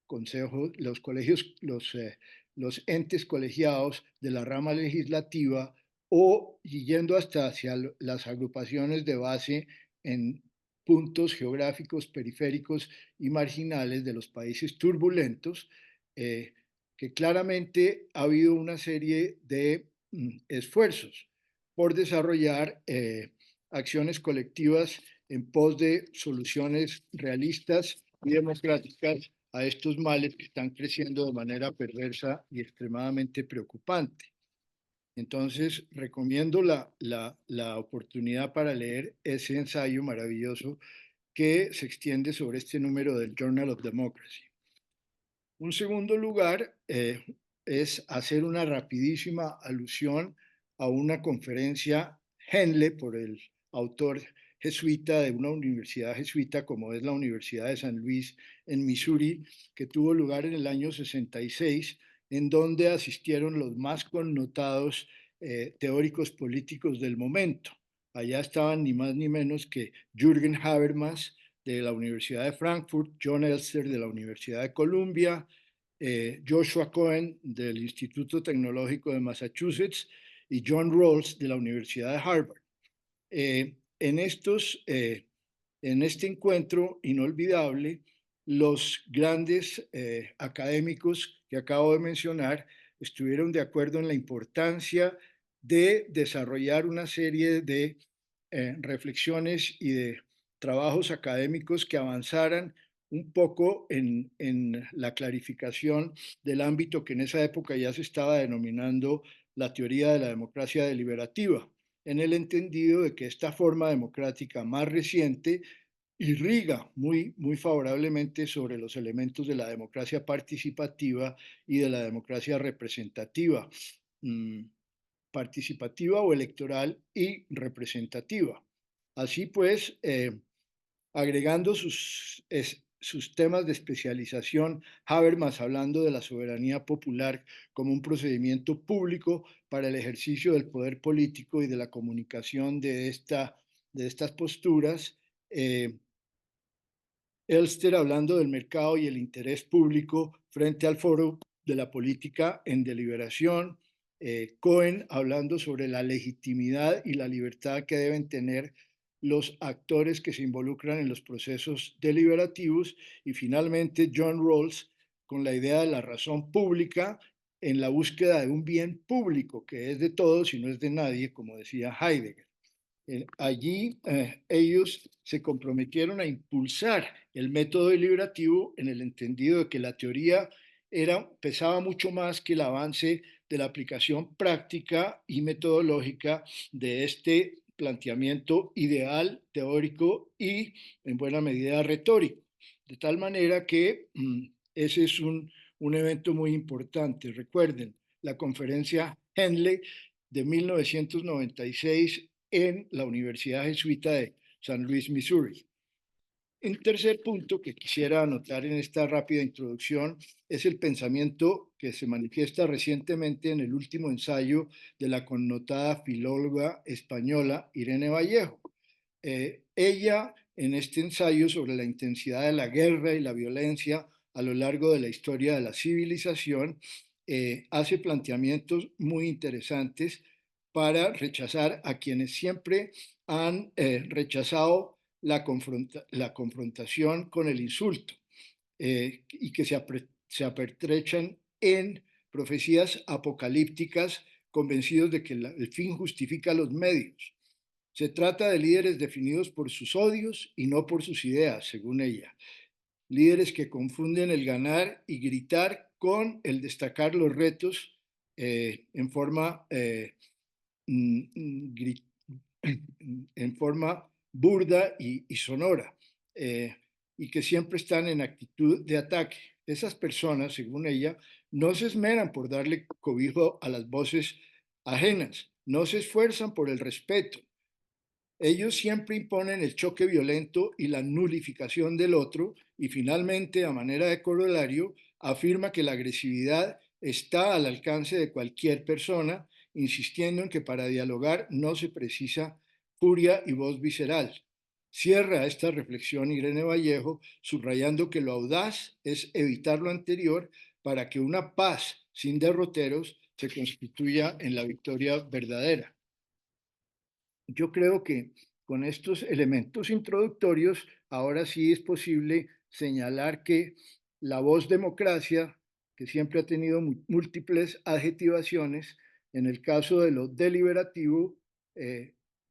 consejos, los colegios, los entes colegiados de la rama legislativa o yendo hasta hacia las agrupaciones de base en puntos geográficos periféricos y marginales de los países turbulentos, que claramente ha habido una serie de esfuerzos por desarrollar acciones colectivas en pos de soluciones realistas y democráticas a estos males que están creciendo de manera perversa y extremadamente preocupante. Entonces, recomiendo la oportunidad para leer ese ensayo maravilloso que se extiende sobre este número del Journal of Democracy. Un segundo lugar es hacer una rapidísima alusión a una conferencia Henle por el autor jesuita de una universidad jesuita como es la Universidad de San Luis en Missouri, que tuvo lugar en el año 66, en donde asistieron los más connotados teóricos políticos del momento. Allá estaban ni más ni menos que Jürgen Habermas, de la Universidad de Frankfurt, John Elster de la Universidad de Columbia, Joshua Cohen del Instituto Tecnológico de Massachusetts y John Rawls de la Universidad de Harvard. En este encuentro inolvidable, los grandes académicos que acabo de mencionar estuvieron de acuerdo en la importancia de desarrollar una serie de reflexiones y de trabajos académicos que avanzaran un poco en la clarificación del ámbito que en esa época ya se estaba denominando la teoría de la democracia deliberativa, en el entendido de que esta forma democrática más reciente irriga muy favorablemente sobre los elementos de la democracia participativa y de la democracia representativa, participativa o electoral y representativa. Así pues, agregando sus temas de especialización, Habermas hablando de la soberanía popular como un procedimiento público para el ejercicio del poder político y de la comunicación de estas posturas, Elster hablando del mercado y el interés público frente al foro de la política en deliberación, Cohen hablando sobre la legitimidad y la libertad que deben tener los actores que se involucran en los procesos deliberativos y finalmente John Rawls con la idea de la razón pública en la búsqueda de un bien público que es de todos y no es de nadie, como decía Heidegger. Allí ellos se comprometieron a impulsar el método deliberativo en el entendido de que la teoría pesaba mucho más que el avance de la aplicación práctica y metodológica de este planteamiento ideal, teórico y en buena medida retórico. De tal manera que ese es un evento muy importante. Recuerden, la conferencia Henley de 1996 en la Universidad Jesuita de San Luis, Missouri. Un tercer punto que quisiera anotar en esta rápida introducción es el pensamiento que se manifiesta recientemente en el último ensayo de la connotada filóloga española Irene Vallejo. Ella, en este ensayo sobre la intensidad de la guerra y la violencia a lo largo de la historia de la civilización, hace planteamientos muy interesantes para rechazar a quienes siempre han rechazado la confrontación con el insulto y que se apertrechan en profecías apocalípticas convencidos de que el fin justifica los medios. Se trata de líderes definidos por sus odios y no por sus ideas, según ella. Líderes que confunden el ganar y gritar con el destacar los retos en forma en forma burda y sonora, y que siempre están en actitud de ataque. Esas personas, según ella, no se esmeran por darle cobijo a las voces ajenas, no se esfuerzan por el respeto. Ellos siempre imponen el choque violento y la nulificación del otro, y finalmente, a manera de corolario, afirma que la agresividad está al alcance de cualquier persona, insistiendo en que para dialogar no se precisa furia y voz visceral. Cierra esta reflexión Irene Vallejo subrayando que lo audaz es evitar lo anterior para que una paz sin derroteros se constituya en la victoria verdadera. Yo creo que con estos elementos introductorios, ahora sí es posible señalar que la voz democracia, que siempre ha tenido múltiples adjetivaciones, en el caso de lo deliberativo,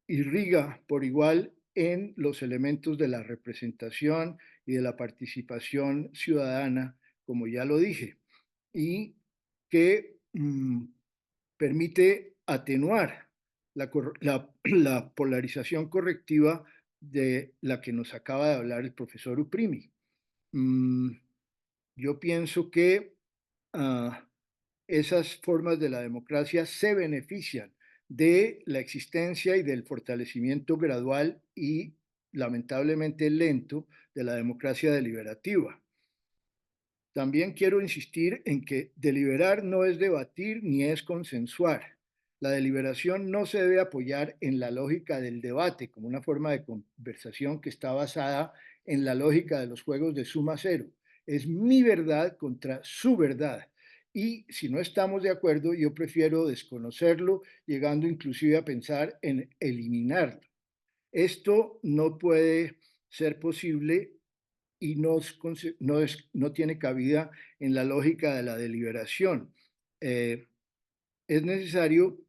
irriga por igual en los elementos de la representación y de la participación ciudadana, como ya lo dije, y que permite atenuar la polarización correctiva de la que nos acaba de hablar el profesor Uprimi. Yo pienso que esas formas de la democracia se benefician de la existencia y del fortalecimiento gradual y lamentablemente lento de la democracia deliberativa. También quiero insistir en que deliberar no es debatir ni es consensuar. La deliberación no se debe apoyar en la lógica del debate como una forma de conversación que está basada en la lógica de los juegos de suma cero. Es mi verdad contra su verdad. Y si no estamos de acuerdo, yo prefiero desconocerlo, llegando inclusive a pensar en eliminarlo. Esto no puede ser posible y no tiene cabida en la lógica de la deliberación. Es necesario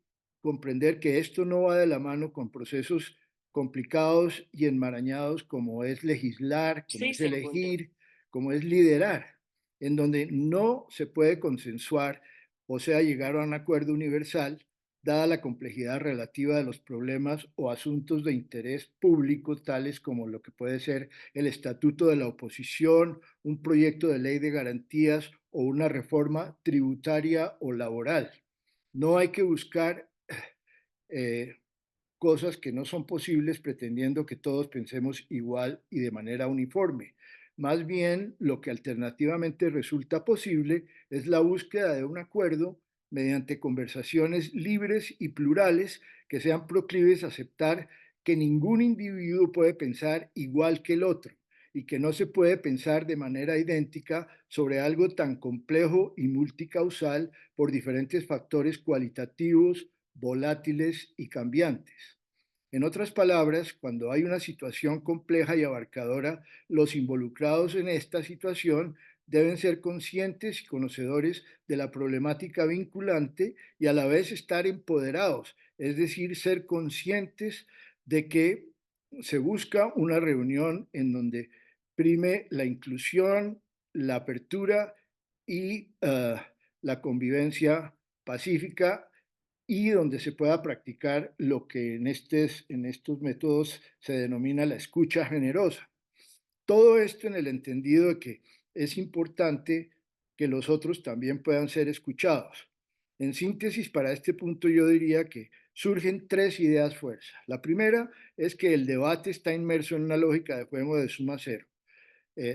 comprender que esto no va de la mano con procesos complicados y enmarañados como es legislar, como es elegir, como es liderar, en donde no se puede consensuar, o sea, llegar a un acuerdo universal, dada la complejidad relativa de los problemas o asuntos de interés público, tales como lo que puede ser el estatuto de la oposición, un proyecto de ley de garantías o una reforma tributaria o laboral. No hay que buscar cosas que no son posibles pretendiendo que todos pensemos igual y de manera uniforme. Más bien, lo que alternativamente resulta posible es la búsqueda de un acuerdo mediante conversaciones libres y plurales que sean proclives a aceptar que ningún individuo puede pensar igual que el otro y que no se puede pensar de manera idéntica sobre algo tan complejo y multicausal por diferentes factores cualitativos, volátiles y cambiantes. En otras palabras, cuando hay una situación compleja y abarcadora, los involucrados en esta situación deben ser conscientes y conocedores de la problemática vinculante y a la vez estar empoderados, es decir, ser conscientes de que se busca una reunión en donde prime la inclusión, la apertura y la convivencia pacífica, y donde se pueda practicar lo que en estos métodos se denomina la escucha generosa. Todo esto en el entendido de que es importante que los otros también puedan ser escuchados. En síntesis, para este punto yo diría que surgen tres ideas fuerza. La primera es que el debate está inmerso en una lógica de juego de suma cero.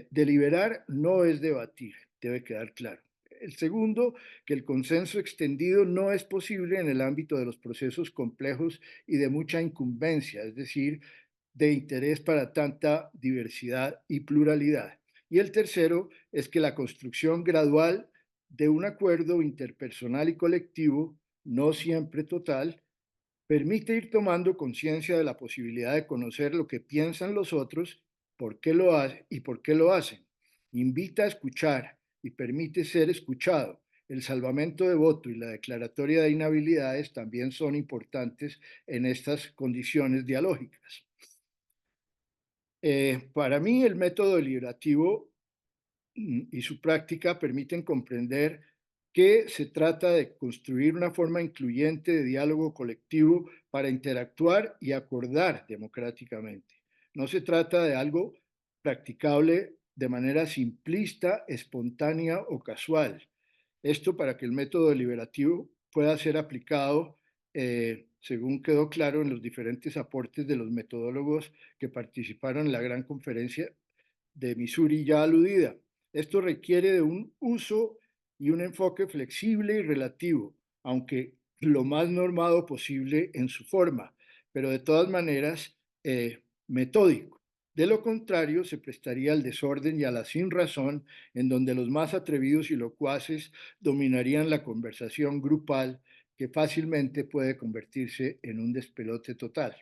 Deliberar no es debatir, debe quedar claro. El segundo, que el consenso extendido no es posible en el ámbito de los procesos complejos y de mucha incumbencia, es decir, de interés para tanta diversidad y pluralidad. Y el tercero es que la construcción gradual de un acuerdo interpersonal y colectivo, no siempre total, permite ir tomando conciencia de la posibilidad de conocer lo que piensan los otros, por qué lo hacen y por qué lo hacen. Invita a escuchar y permite ser escuchado. El salvamento de voto y la declaratoria de inhabilidades también son importantes en estas condiciones dialógicas. Para mí, el método deliberativo y su práctica permiten comprender que se trata de construir una forma incluyente de diálogo colectivo para interactuar y acordar democráticamente. No se trata de algo practicable de manera simplista, espontánea o casual. Esto para que el método deliberativo pueda ser aplicado, según quedó claro en los diferentes aportes de los metodólogos que participaron en la gran conferencia de Missouri ya aludida. Esto requiere de un uso y un enfoque flexible y relativo, aunque lo más normado posible en su forma, pero de todas maneras metódico. De lo contrario, se prestaría al desorden y a la sinrazón, en donde los más atrevidos y locuaces dominarían la conversación grupal, que fácilmente puede convertirse en un despelote total.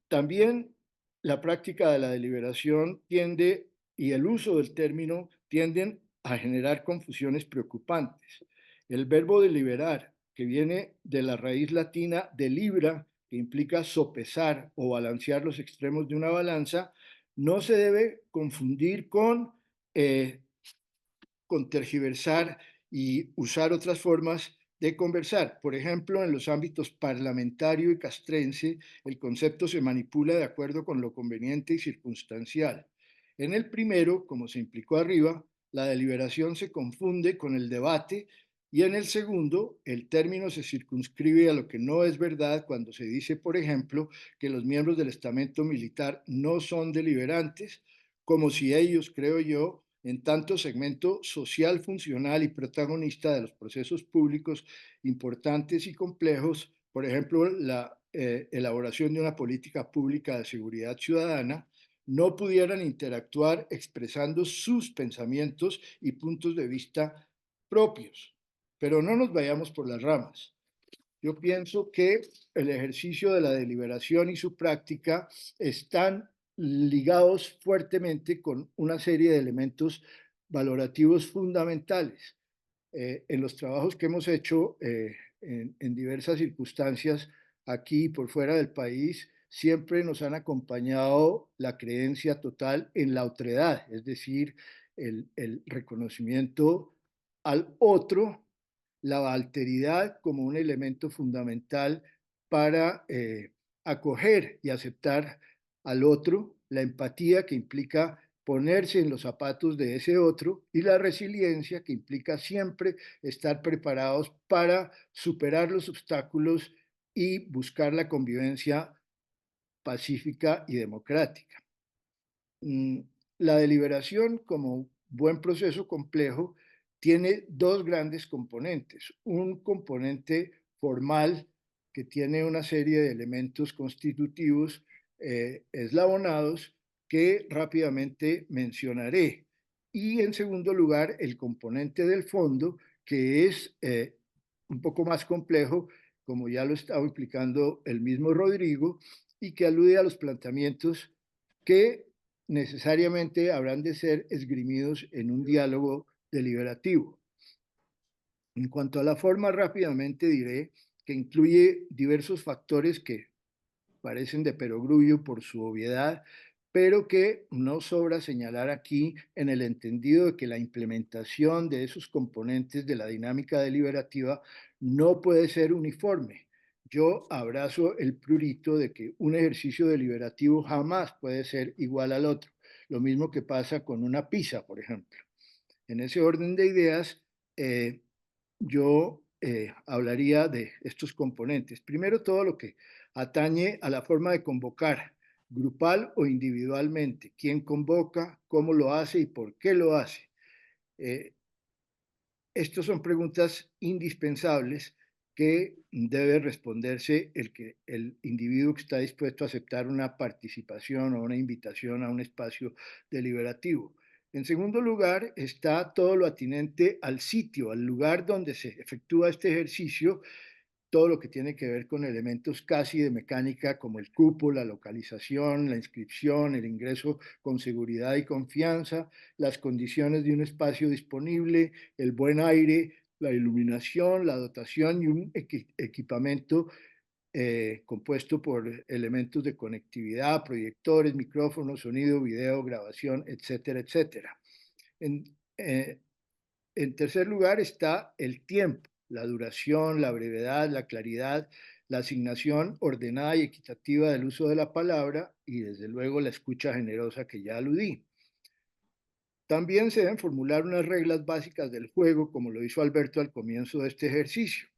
También la práctica de la deliberación tiende y el uso del término tienden a generar confusiones preocupantes. El verbo deliberar, que viene de la raíz latina delibra, que implica sopesar o balancear los extremos de una balanza, no se debe confundir con tergiversar y usar otras formas de conversar. Por ejemplo, en los ámbitos parlamentario y castrense, el concepto se manipula de acuerdo con lo conveniente y circunstancial. En el primero, como se implicó arriba, la deliberación se confunde con el debate, y en el segundo, el término se circunscribe a lo que no es verdad cuando se dice, por ejemplo, que los miembros del estamento militar no son deliberantes, como si ellos, creo yo, en tanto segmento social, funcional y protagonista de los procesos públicos importantes y complejos, por ejemplo, la elaboración de una política pública de seguridad ciudadana, no pudieran interactuar expresando sus pensamientos y puntos de vista propios. Pero no nos vayamos por las ramas. Yo pienso que el ejercicio de la deliberación y su práctica están ligados fuertemente con una serie de elementos valorativos fundamentales. En los trabajos que hemos hecho en diversas circunstancias, aquí y por fuera del país, siempre nos han acompañado la creencia total en la otredad, es decir, el reconocimiento al otro, la alteridad como un elemento fundamental para acoger y aceptar al otro, la empatía que implica ponerse en los zapatos de ese otro, y la resiliencia que implica siempre estar preparados para superar los obstáculos y buscar la convivencia pacífica y democrática. La deliberación, como buen proceso complejo, tiene dos grandes componentes. Un componente formal que tiene una serie de elementos constitutivos eslabonados que rápidamente mencionaré. Y en segundo lugar, el componente del fondo, que es un poco más complejo, como ya lo estaba implicando el mismo Rodrigo, y que alude a los planteamientos que necesariamente habrán de ser esgrimidos en un diálogo deliberativo. En cuanto a la forma, rápidamente diré que incluye diversos factores que parecen de perogrullo por su obviedad, pero que no sobra señalar aquí en el entendido de que la implementación de esos componentes de la dinámica deliberativa no puede ser uniforme. Yo abrazo el prurito de que un ejercicio deliberativo jamás puede ser igual al otro. Lo mismo que pasa con una pizza, por ejemplo. En ese orden de ideas, yo hablaría de estos componentes. Primero, todo lo que atañe a la forma de convocar, grupal o individualmente. ¿Quién convoca? ¿Cómo lo hace? ¿Y por qué lo hace? Eh, Estas son preguntas indispensables que debe responderse el individuo que está dispuesto a aceptar una participación o una invitación a un espacio deliberativo. En segundo lugar, está todo lo atinente al sitio, al lugar donde se efectúa este ejercicio, todo lo que tiene que ver con elementos casi de mecánica como el cupo, la localización, la inscripción, el ingreso con seguridad y confianza, las condiciones de un espacio disponible, el buen aire, la iluminación, la dotación y un equipamiento compuesto por elementos de conectividad, proyectores, micrófonos, sonido, video, grabación, etcétera, etcétera. En, eh, en tercer lugar está el tiempo, la duración, la brevedad, la claridad, la asignación ordenada y equitativa del uso de la palabra y desde luego la escucha generosa que ya aludí. También se deben formular unas reglas básicas del juego, como lo hizo Alberto al comienzo de este ejercicio.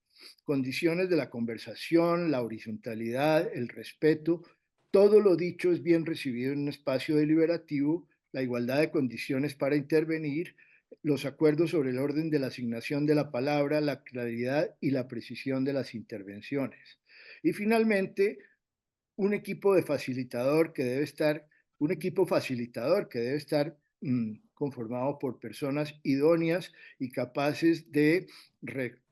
Condiciones de la conversación, la horizontalidad, el respeto, todo lo dicho es bien recibido en un espacio deliberativo, la igualdad de condiciones para intervenir, los acuerdos sobre el orden de la asignación de la palabra, la claridad y la precisión de las intervenciones. Y finalmente, un equipo de facilitador que debe estar, un equipo facilitador que debe estar conformado por personas idóneas y capaces de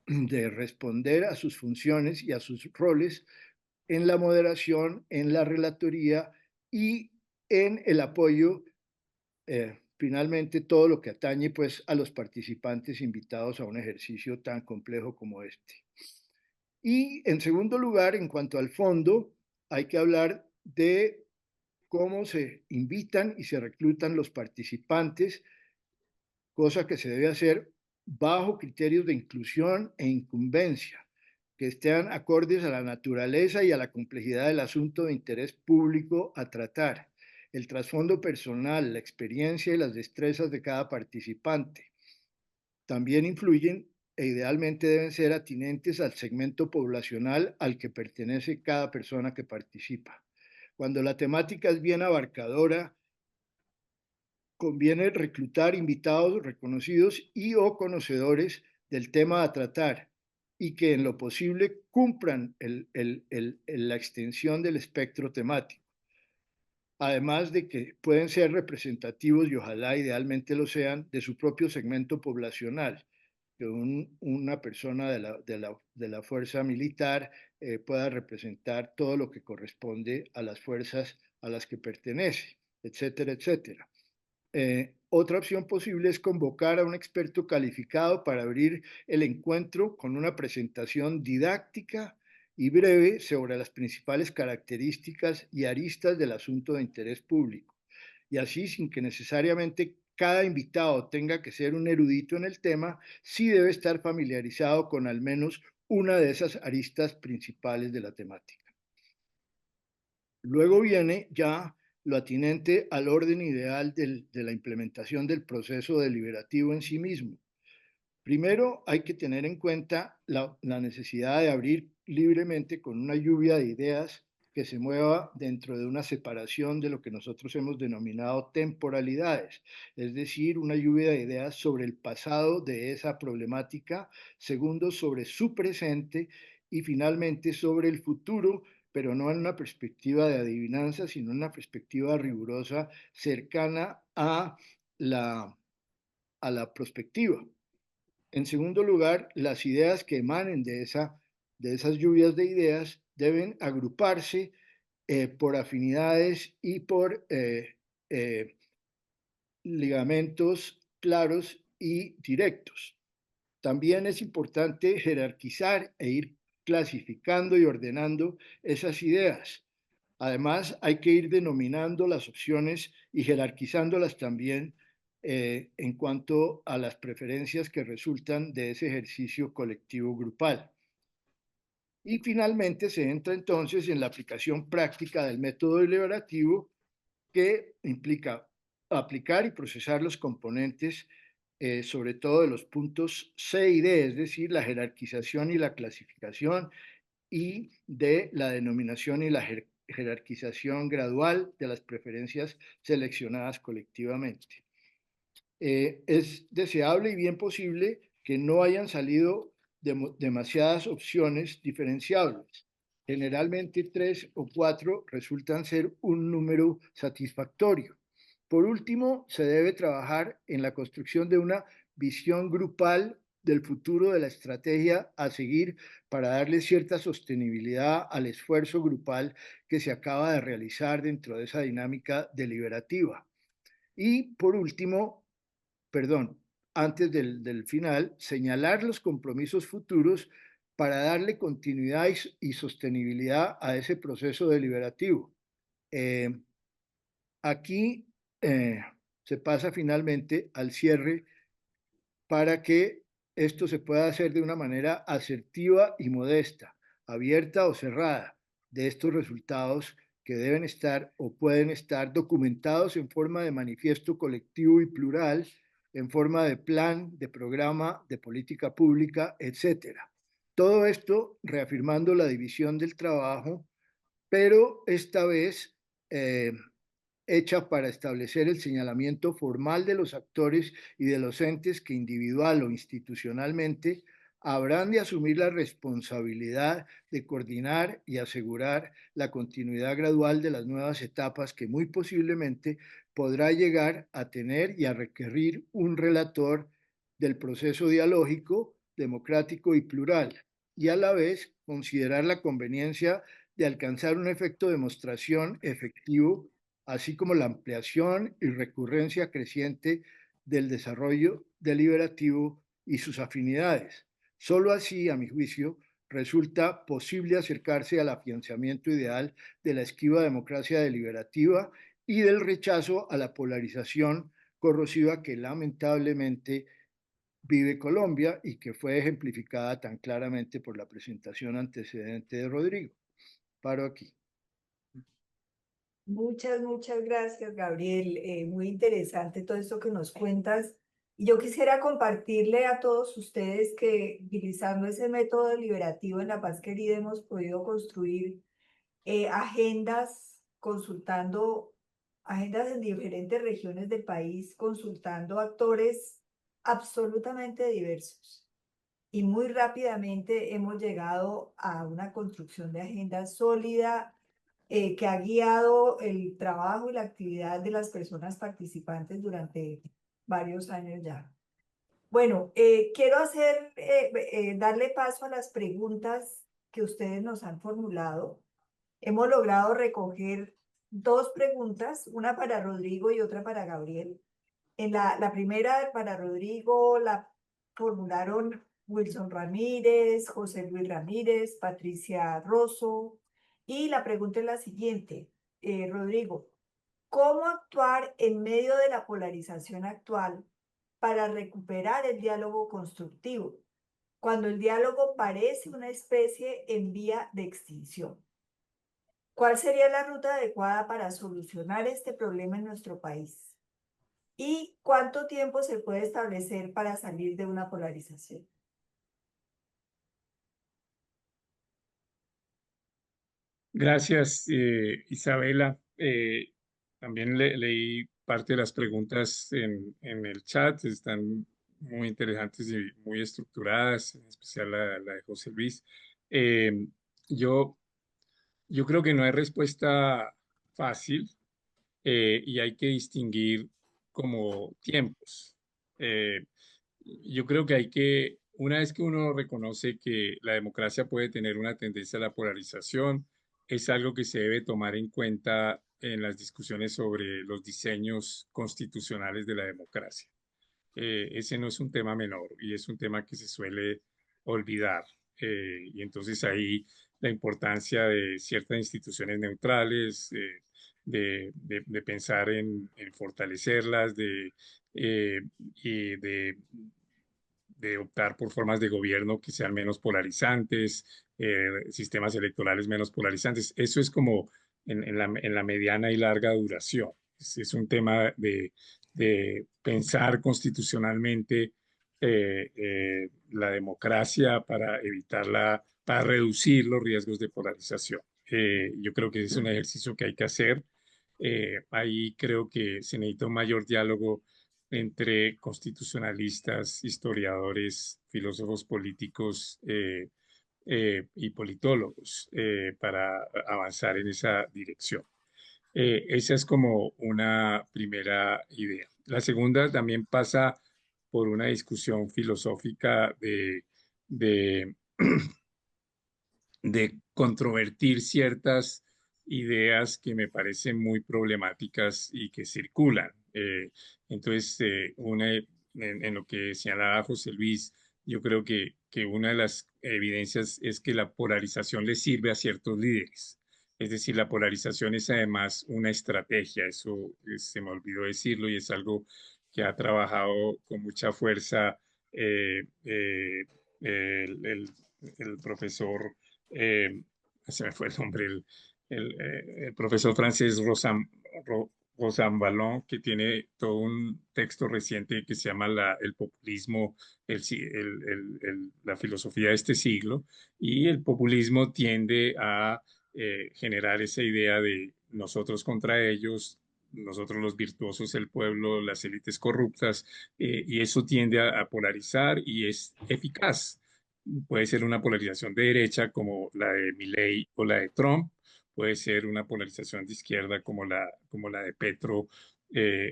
responder a sus funciones y a sus roles en la moderación, en la relatoría y en el apoyo, finalmente, todo lo que atañe pues, a los participantes invitados a un ejercicio tan complejo como este. Y en segundo lugar, en cuanto al fondo, hay que hablar de cómo se invitan y se reclutan los participantes, cosa que se debe hacer bajo criterios de inclusión e incumbencia, que estén acordes a la naturaleza y a la complejidad del asunto de interés público a tratar, el trasfondo personal, la experiencia y las destrezas de cada participante. También influyen e idealmente deben ser atinentes al segmento poblacional al que pertenece cada persona que participa. Cuando la temática es bien abarcadora, conviene reclutar invitados reconocidos y o conocedores del tema a tratar y que en lo posible cumplan la extensión del espectro temático. Además de que pueden ser representativos, y ojalá idealmente lo sean, de su propio segmento poblacional, que una persona de la fuerza militar pueda representar todo lo que corresponde a las fuerzas a las que pertenece, etcétera, etcétera. Otra opción posible es convocar a un experto calificado para abrir el encuentro con una presentación didáctica y breve sobre las principales características y aristas del asunto de interés público. Y así, sin que necesariamente cada invitado tenga que ser un erudito en el tema, sí debe estar familiarizado con al menos una de esas aristas principales de la temática. Luego viene ya lo atinente al orden ideal de la implementación del proceso deliberativo en sí mismo. Primero, hay que tener en cuenta la necesidad de abrir libremente con una lluvia de ideas que se mueva dentro de una separación de lo que nosotros hemos denominado temporalidades, es decir, una lluvia de ideas sobre el pasado de esa problemática, segundo, sobre su presente y finalmente sobre el futuro, pero no en una perspectiva de adivinanza, sino en una perspectiva rigurosa cercana a la prospectiva. En segundo lugar, las ideas que emanen de esas lluvias de ideas deben agruparse por afinidades y por ligamentos claros y directos. También es importante jerarquizar e ir clasificando y ordenando esas ideas. Además, hay que ir denominando las opciones y jerarquizándolas también en cuanto a las preferencias que resultan de ese ejercicio colectivo grupal. Y finalmente se entra entonces en la aplicación práctica del método deliberativo, que implica aplicar y procesar los componentes, sobre todo de los puntos C y D, es decir, la jerarquización y la clasificación, y de la denominación y la jerarquización gradual de las preferencias seleccionadas colectivamente. Es deseable y bien posible que no hayan salido demasiadas opciones diferenciables. Generalmente 3 o 4 resultan ser un número satisfactorio. Por último, se debe trabajar en la construcción de una visión grupal del futuro de la estrategia a seguir para darle cierta sostenibilidad al esfuerzo grupal que se acaba de realizar dentro de esa dinámica deliberativa. Y por último, perdón, antes del final, señalar los compromisos futuros para darle continuidad y sostenibilidad a ese proceso deliberativo. Aquí se pasa finalmente al cierre para que esto se pueda hacer de una manera asertiva y modesta, abierta o cerrada, de estos resultados que deben estar o pueden estar documentados en forma de manifiesto colectivo y plural, en forma de plan, de programa, de política pública, etcétera. Todo esto reafirmando la división del trabajo, pero esta vez hecha para establecer el señalamiento formal de los actores y de los entes que individual o institucionalmente habrán de asumir la responsabilidad de coordinar y asegurar la continuidad gradual de las nuevas etapas que muy posiblemente podrá llegar a tener y a requerir un relator del proceso dialógico, democrático y plural, y a la vez considerar la conveniencia de alcanzar un efecto de demostración efectivo, así como la ampliación y recurrencia creciente del desarrollo deliberativo y sus afinidades. Solo así, a mi juicio, resulta posible acercarse al afianzamiento ideal de la esquiva democracia deliberativa y del rechazo a la polarización corrosiva que lamentablemente vive Colombia y que fue ejemplificada tan claramente por la presentación antecedente de Rodrigo. Paro aquí. Muchas gracias, Gabriel. Muy interesante todo esto que nos cuentas. Y yo quisiera compartirle a todos ustedes que utilizando ese método deliberativo en La Paz Querida hemos podido construir agendas, consultando agendas en diferentes regiones del país, consultando actores absolutamente diversos. Y muy rápidamente hemos llegado a una construcción de agenda sólida que ha guiado el trabajo y la actividad de las personas participantes durante varios años ya. Bueno, quiero darle paso a las preguntas que ustedes nos han formulado. Hemos logrado recoger dos preguntas, una para Rodrigo y otra para Gabriel. La primera para Rodrigo la formularon Wilson Ramírez, José Luis Ramírez, Patricia Rosso. Y la pregunta es la siguiente, Rodrigo, ¿cómo actuar en medio de la polarización actual para recuperar el diálogo constructivo, cuando el diálogo parece una especie en vía de extinción? ¿Cuál sería la ruta adecuada para solucionar este problema en nuestro país? ¿Y cuánto tiempo se puede establecer para salir de una polarización? Gracias, Isabela. También leí parte de las preguntas en el chat, están muy interesantes y muy estructuradas, en especial la de José Luis. Eh, yo, yo creo que no hay respuesta fácil y hay que distinguir como tiempos. Eh, yo creo que una vez que uno reconoce que la democracia puede tener una tendencia a la polarización, es algo que se debe tomar en cuenta en las discusiones sobre los diseños constitucionales de la democracia. Ese no es un tema menor y es un tema que se suele olvidar. Y entonces ahí la importancia de ciertas instituciones neutrales, de pensar en fortalecerlas, y de optar por formas de gobierno que sean menos polarizantes, sistemas electorales menos polarizantes. Eso es como en la mediana y larga duración. Es un tema de pensar constitucionalmente la democracia para evitarla, para reducir los riesgos de polarización. Yo creo que es un ejercicio que hay que hacer. Ahí creo que se necesita un mayor diálogo entre constitucionalistas, historiadores, filósofos políticos y politólogos para avanzar en esa dirección. Esa es como una primera idea. La segunda también pasa por una discusión filosófica de de controvertir ciertas ideas que me parecen muy problemáticas y que circulan. Entonces, en lo que señalaba José Luis, yo creo que una de las evidencias es que la polarización le sirve a ciertos líderes. Es decir, la polarización es además una estrategia, eso se me olvidó decirlo y es algo que ha trabajado con mucha fuerza el profesor se me fue el nombre, el profesor francés Rosanvallon, que tiene todo un texto reciente que se llama el populismo, la filosofía de este siglo, y el populismo tiende a generar esa idea de nosotros contra ellos, nosotros los virtuosos, el pueblo, las élites corruptas, y eso tiende a polarizar y es eficaz. Puede ser una polarización de derecha como la de Milei o la de Trump, puede ser una polarización de izquierda como la de Petro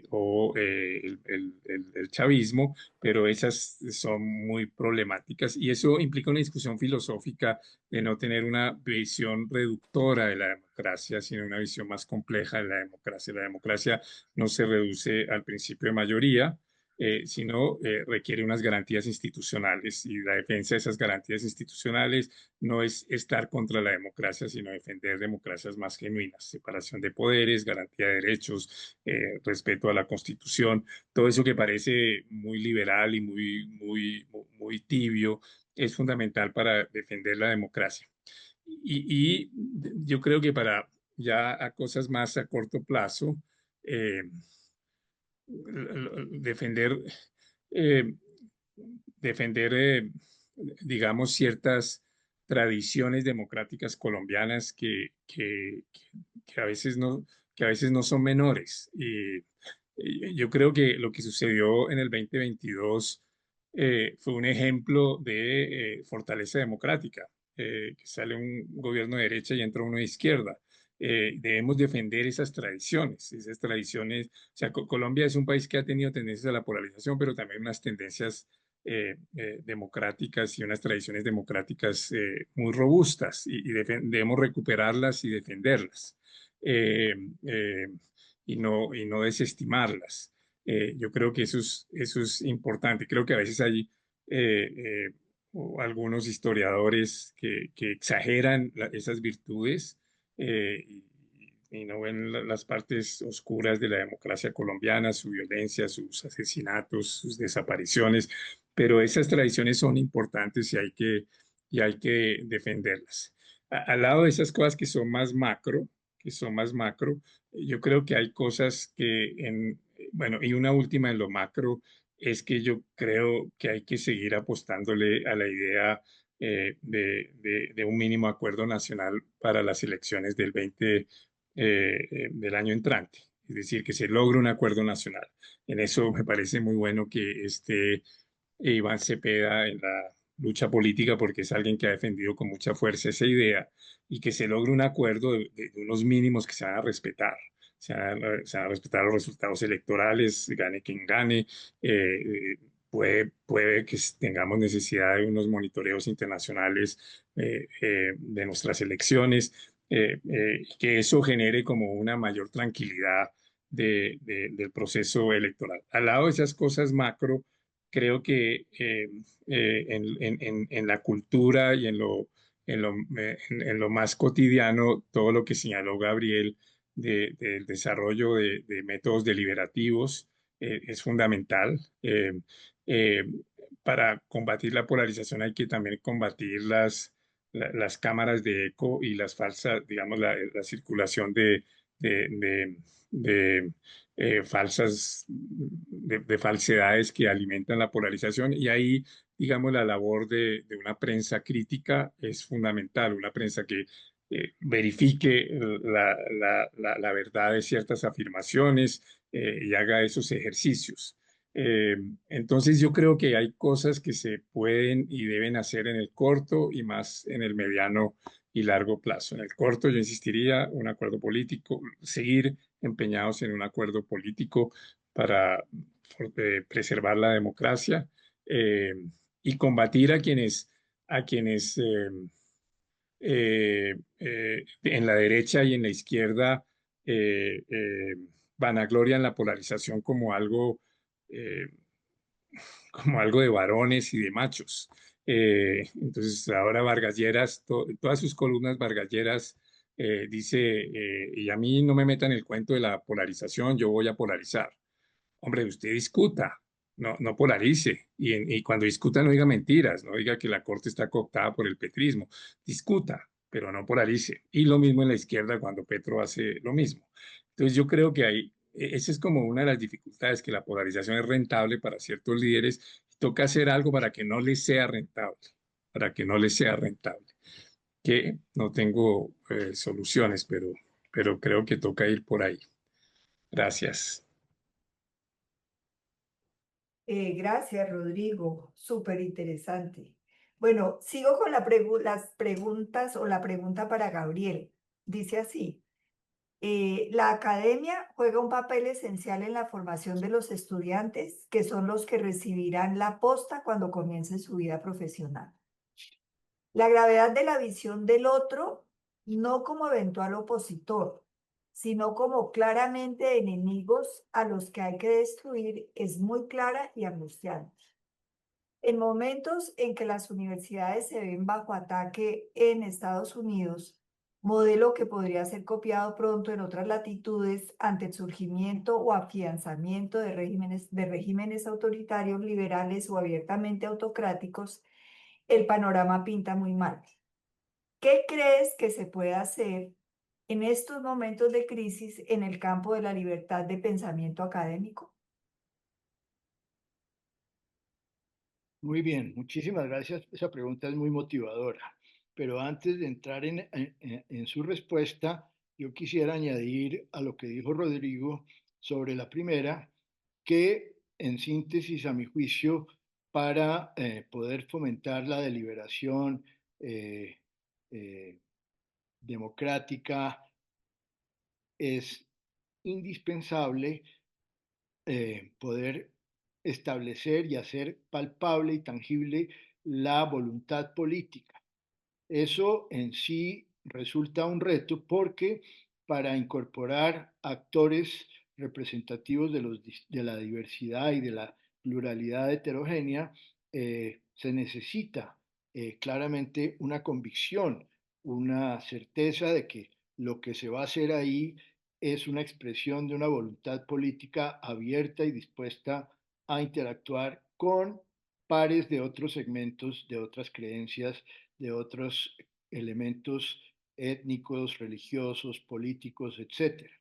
o el chavismo, pero esas son muy problemáticas y eso implica una discusión filosófica de no tener una visión reductora de la democracia, sino una visión más compleja de la democracia. La democracia no se reduce al principio de mayoría, sino requiere unas garantías institucionales y la defensa de esas garantías institucionales no es estar contra la democracia, sino defender democracias más genuinas, separación de poderes, garantía de derechos, respeto a la Constitución, todo eso que parece muy liberal y muy tibio es fundamental para defender la democracia. Y yo creo que para ya a cosas más a corto plazo, eh, defender, eh, defender digamos, ciertas tradiciones democráticas colombianas que a veces que a veces no son menores. Y yo creo que lo que sucedió en el 2022 fue un ejemplo de fortaleza democrática, que sale un gobierno de derecha y entra uno de izquierda. Debemos defender esas tradiciones. O sea, Colombia es un país que ha tenido tendencias a la polarización, pero también unas tendencias democráticas y unas tradiciones democráticas muy robustas debemos recuperarlas y defenderlas eh, eh, y no desestimarlas. Yo creo que eso es importante. Creo que a veces hay algunos historiadores que exageran esas virtudes y no ven las partes oscuras de la democracia colombiana, su violencia, sus asesinatos, sus desapariciones, pero esas tradiciones son importantes y hay que defenderlas. Al lado de esas cosas que son más macro, yo creo que hay cosas bueno, y una última en lo macro, es que yo creo que hay que seguir apostándole a la idea de un mínimo acuerdo nacional para las elecciones del año entrante. Es decir, que se logre un acuerdo nacional. En eso me parece muy bueno que esté Iván Cepeda en la lucha política porque es alguien que ha defendido con mucha fuerza esa idea y que se logre un acuerdo de unos mínimos que se van a respetar. Se van a respetar los resultados electorales, gane quien gane. Puede que tengamos necesidad de unos monitoreos internacionales de nuestras elecciones, que eso genere como una mayor tranquilidad del proceso electoral. Al lado de esas cosas macro, creo que en la cultura y en lo más cotidiano todo lo que señaló Gabriel del desarrollo de métodos deliberativos es fundamental. Eh, para combatir la polarización hay que también combatir las cámaras de eco y las falsas, digamos, la circulación de, de- de, de falsedades que alimentan la polarización. Y ahí, digamos, la labor de una prensa crítica es fundamental, una prensa que verifique la verdad de ciertas afirmaciones y haga esos ejercicios. Eh, entonces yo creo que hay cosas que se pueden y deben hacer en el corto y más en el mediano y largo plazo. En el corto yo insistiría un acuerdo político, seguir empeñados en un acuerdo político para preservar la democracia eh, y combatir a quienes en la derecha y en la izquierda eh, eh, vanaglorian la polarización eh, como algo de varones y de machos. Entonces, ahora Vargas Lleras, todas sus columnas Vargas Lleras dice, y a mí no me metan el cuento de la polarización, yo voy a polarizar. Hombre, usted discuta, no polarice. Y cuando discuta no diga mentiras, no diga que la corte está cooptada por el petrismo. Discuta, pero no polarice. Y lo mismo en la izquierda cuando Petro hace lo mismo. Entonces yo creo que esa es como una de las dificultades, que la polarización es rentable para ciertos líderes. Toca hacer algo para que no les sea rentable, para que no les sea rentable. Que no tengo soluciones, pero creo que toca ir por ahí. Gracias. Gracias, Rodrigo. Súper interesante. Bueno, sigo con las preguntas o la pregunta para Gabriel. Dice así, la academia juega un papel esencial en la formación de los estudiantes, que son los que recibirán la posta cuando comiencen su vida profesional. La gravedad de la visión del otro, no como eventual opositor, sino como claramente enemigos a los que hay que destruir, es muy clara y angustiante. En momentos en que las universidades se ven bajo ataque en Estados Unidos, modelo que podría ser copiado pronto en otras latitudes ante el surgimiento o afianzamiento de regímenes autoritarios, liberales o abiertamente autocráticos, el panorama pinta muy mal. ¿Qué crees que se puede hacer en estos momentos de crisis en el campo de la libertad de pensamiento académico? Muy bien, muchísimas gracias. Esa pregunta es muy motivadora. Pero antes de entrar en su respuesta, yo quisiera añadir a lo que dijo Rodrigo sobre la primera, que en síntesis, a mi juicio, para poder fomentar la deliberación eh, eh, democrática, es indispensable poder establecer y hacer palpable y tangible la voluntad política. Eso en sí resulta un reto porque para incorporar actores representativos de la diversidad y de la pluralidad heterogénea, se necesita claramente una convicción, una certeza de que lo que se va a hacer ahí es una expresión de una voluntad política abierta y dispuesta a interactuar con pares de otros segmentos, de otras creencias, de otros elementos étnicos, religiosos, políticos, etcétera.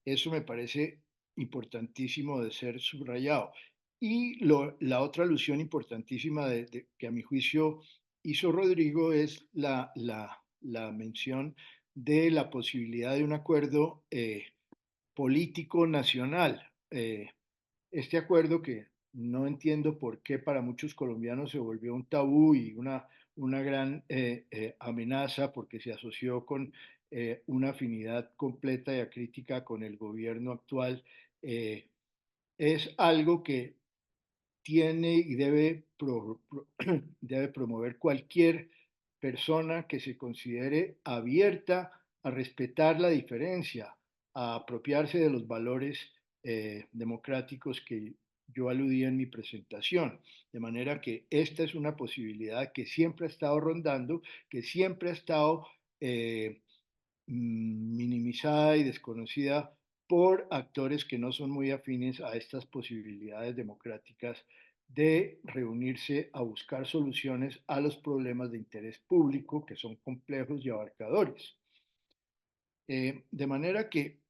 Eso me parece importantísimo de ser subrayado. Y la otra alusión importantísima que a mi juicio hizo Rodrigo es la mención de la posibilidad de un acuerdo político nacional. Este acuerdo que no entiendo por qué para muchos colombianos se volvió un tabú y una gran amenaza porque se asoció con una afinidad completa y acrítica con el gobierno actual, eh, es algo que tiene y debe promover cualquier persona que se considere abierta a respetar la diferencia, a apropiarse de los valores democráticos que yo aludí en mi presentación. De manera que esta es una posibilidad que siempre ha estado rondando, que siempre ha estado minimizada y desconocida por actores que no son muy afines a estas posibilidades democráticas de reunirse a buscar soluciones a los problemas de interés público que son complejos y abarcadores. De manera que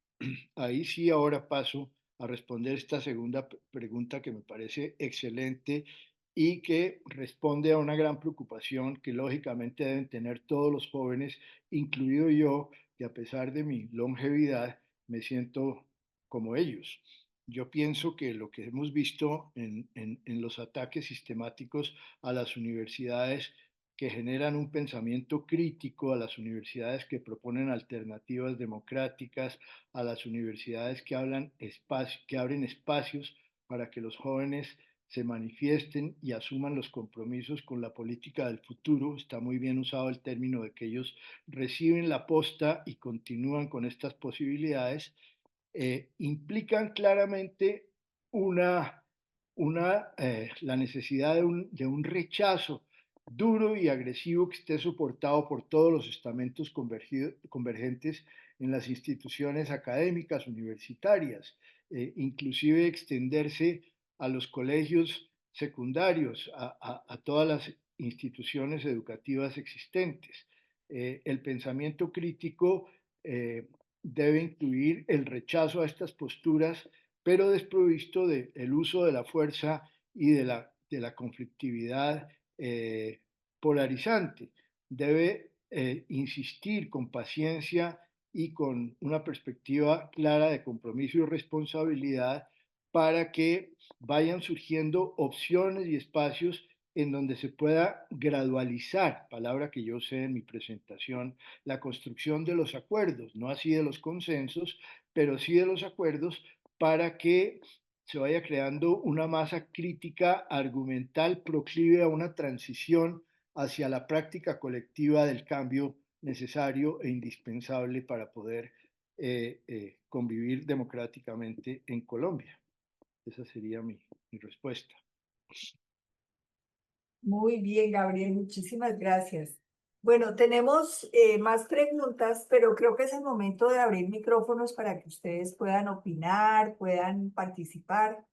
ahí sí ahora paso a responder esta segunda pregunta que me parece excelente y que responde a una gran preocupación que lógicamente deben tener todos los jóvenes, incluido yo, que a pesar de mi longevidad me siento como ellos. Yo pienso que lo que hemos visto en los ataques sistemáticos a las universidades que generan un pensamiento crítico, a las universidades que proponen alternativas democráticas, a las universidades que abren espacios para que los jóvenes se manifiesten y asuman los compromisos con la política del futuro. Está muy bien usado el término de que ellos reciben la posta y continúan con estas posibilidades. Implican claramente la necesidad de un rechazo duro y agresivo que esté soportado por todos los estamentos convergentes en las instituciones académicas universitarias, inclusive extenderse a los colegios secundarios, a todas las instituciones educativas existentes. El pensamiento crítico debe incluir el rechazo a estas posturas, pero desprovisto del uso de la fuerza y de la conflictividad polarizante. Debe insistir con paciencia y con una perspectiva clara de compromiso y responsabilidad para que vayan surgiendo opciones y espacios en donde se pueda gradualizar, palabra que yo usé en mi presentación, la construcción de los acuerdos, no así de los consensos, pero sí de los acuerdos para que se vaya creando una masa crítica argumental proclive a una transición hacia la práctica colectiva del cambio necesario e indispensable para poder convivir democráticamente en Colombia. Esa sería mi respuesta. Muy bien, Gabriel, muchísimas gracias. Bueno, tenemos más preguntas, pero creo que es el momento de abrir micrófonos para que ustedes puedan opinar, puedan participar.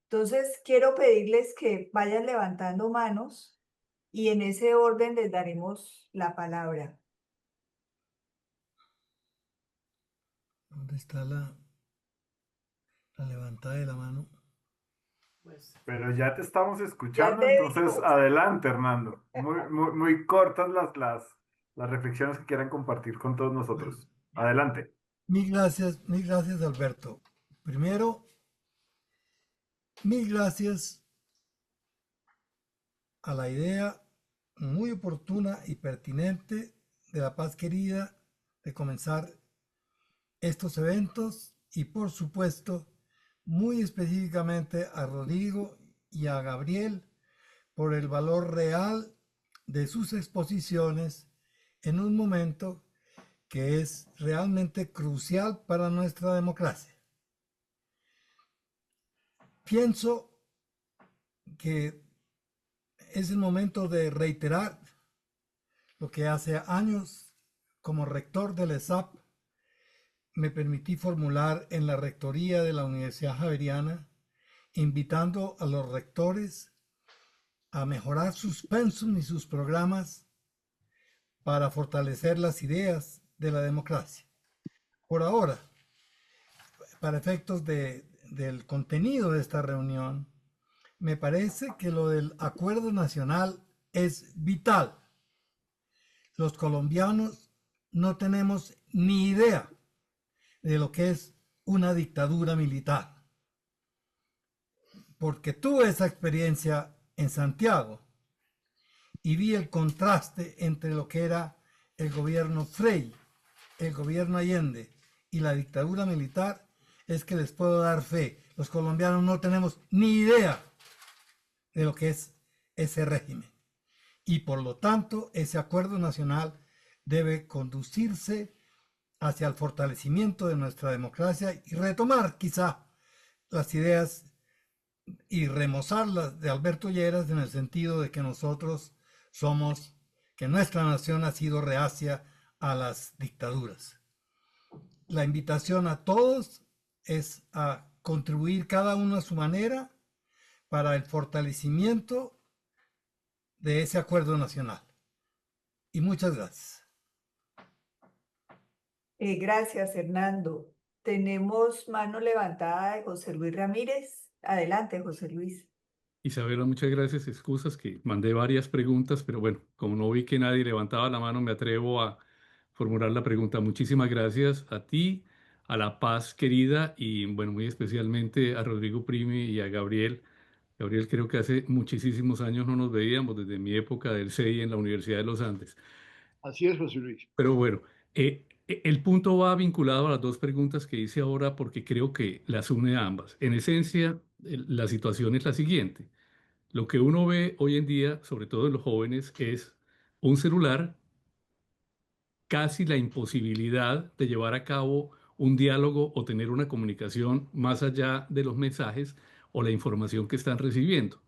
Entonces, quiero pedirles que vayan levantando manos y en ese orden les daremos la palabra. ¿Dónde está la levantada de la mano? Pero ya te estamos Ya escuchando, te entonces digo. adelante, Hernando. Muy cortas las reflexiones que quieran compartir con todos nosotros. Adelante. Mil gracias, Alberto. Primero, mil gracias a la idea muy oportuna y pertinente de La Paz Querida de comenzar estos eventos y por supuesto muy específicamente a Rodrigo y a Gabriel por el valor real de sus exposiciones en un momento que es realmente crucial para nuestra democracia. Pienso que es el momento de reiterar lo que hace años como rector del ESAP me permití formular en la rectoría de la Universidad Javeriana, invitando a los rectores a mejorar sus pensum y sus programas para fortalecer las ideas de la democracia. Por ahora, para efectos del contenido de esta reunión, me parece que lo del acuerdo nacional es vital. Los colombianos no tenemos ni idea de lo que es una dictadura militar, porque tuve esa experiencia en Santiago y vi el contraste entre lo que era el gobierno Frei, el gobierno Allende y la dictadura militar. Es que les puedo dar fe, los colombianos no tenemos ni idea de lo que es ese régimen y por lo tanto ese acuerdo nacional debe conducirse hacia el fortalecimiento de nuestra democracia y retomar quizá las ideas y remozarlas de Alberto Lleras en el sentido de que nosotros somos, que nuestra nación ha sido reacia a las dictaduras. La invitación a todos es a contribuir cada uno a su manera para el fortalecimiento de ese acuerdo nacional. Y muchas gracias. Gracias, Hernando. Tenemos mano levantada de José Luis Ramírez. Adelante, José Luis. Isabela, muchas gracias. Excusas que mandé varias preguntas, pero bueno, como no vi que nadie levantaba la mano, me atrevo a formular la pregunta. Muchísimas gracias a ti, a La Paz querida y bueno, muy especialmente a Rodrigo Primi y a Gabriel. Gabriel, creo que hace muchísimos años no nos veíamos, desde mi época del CEI en la Universidad de los Andes. Así es, José Luis. Pero bueno, el punto va vinculado a las dos preguntas que hice ahora porque creo que las une a ambas. En esencia, la situación es la siguiente. Lo que uno ve hoy en día, sobre todo en los jóvenes, es un celular, casi la imposibilidad de llevar a cabo un diálogo o tener una comunicación más allá de los mensajes o la información que están recibiendo.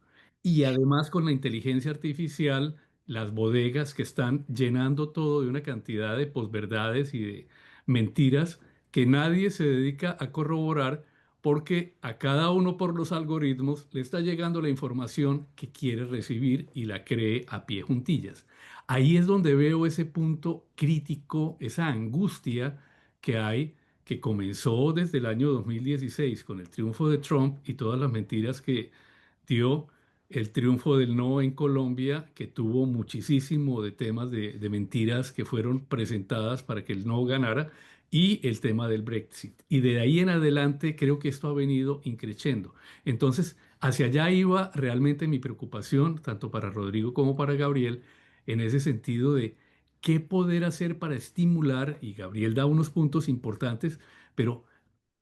Y además con la inteligencia artificial, las bodegas que están llenando todo de una cantidad de posverdades y de mentiras que nadie se dedica a corroborar porque a cada uno por los algoritmos le está llegando la información que quiere recibir y la cree a pie juntillas. Ahí es donde veo ese punto crítico, esa angustia que hay, que comenzó desde el año 2016 con el triunfo de Trump y todas las mentiras que dio, el triunfo del no en Colombia, que tuvo muchísimo de temas de mentiras que fueron presentadas para que el no ganara, y el tema del Brexit. Y de ahí en adelante creo que esto ha venido increciendo. Entonces, hacia allá iba realmente mi preocupación, tanto para Rodrigo como para Gabriel, en ese sentido de qué poder hacer para estimular, y Gabriel da unos puntos importantes, pero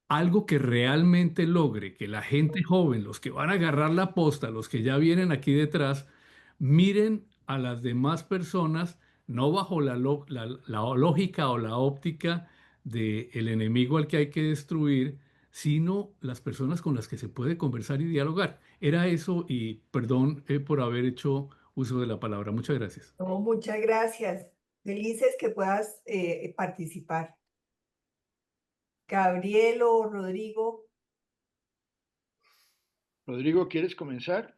algo que realmente logre que la gente joven, los que van a agarrar la posta, los que ya vienen aquí detrás, miren a las demás personas no bajo la lógica o la óptica del enemigo al que hay que destruir, sino las personas con las que se puede conversar y dialogar. Era eso y perdón por haber hecho uso de la palabra. Muchas gracias. No, muchas gracias. Felices que puedas participar. Gabriel o Rodrigo. Rodrigo, ¿quieres comenzar?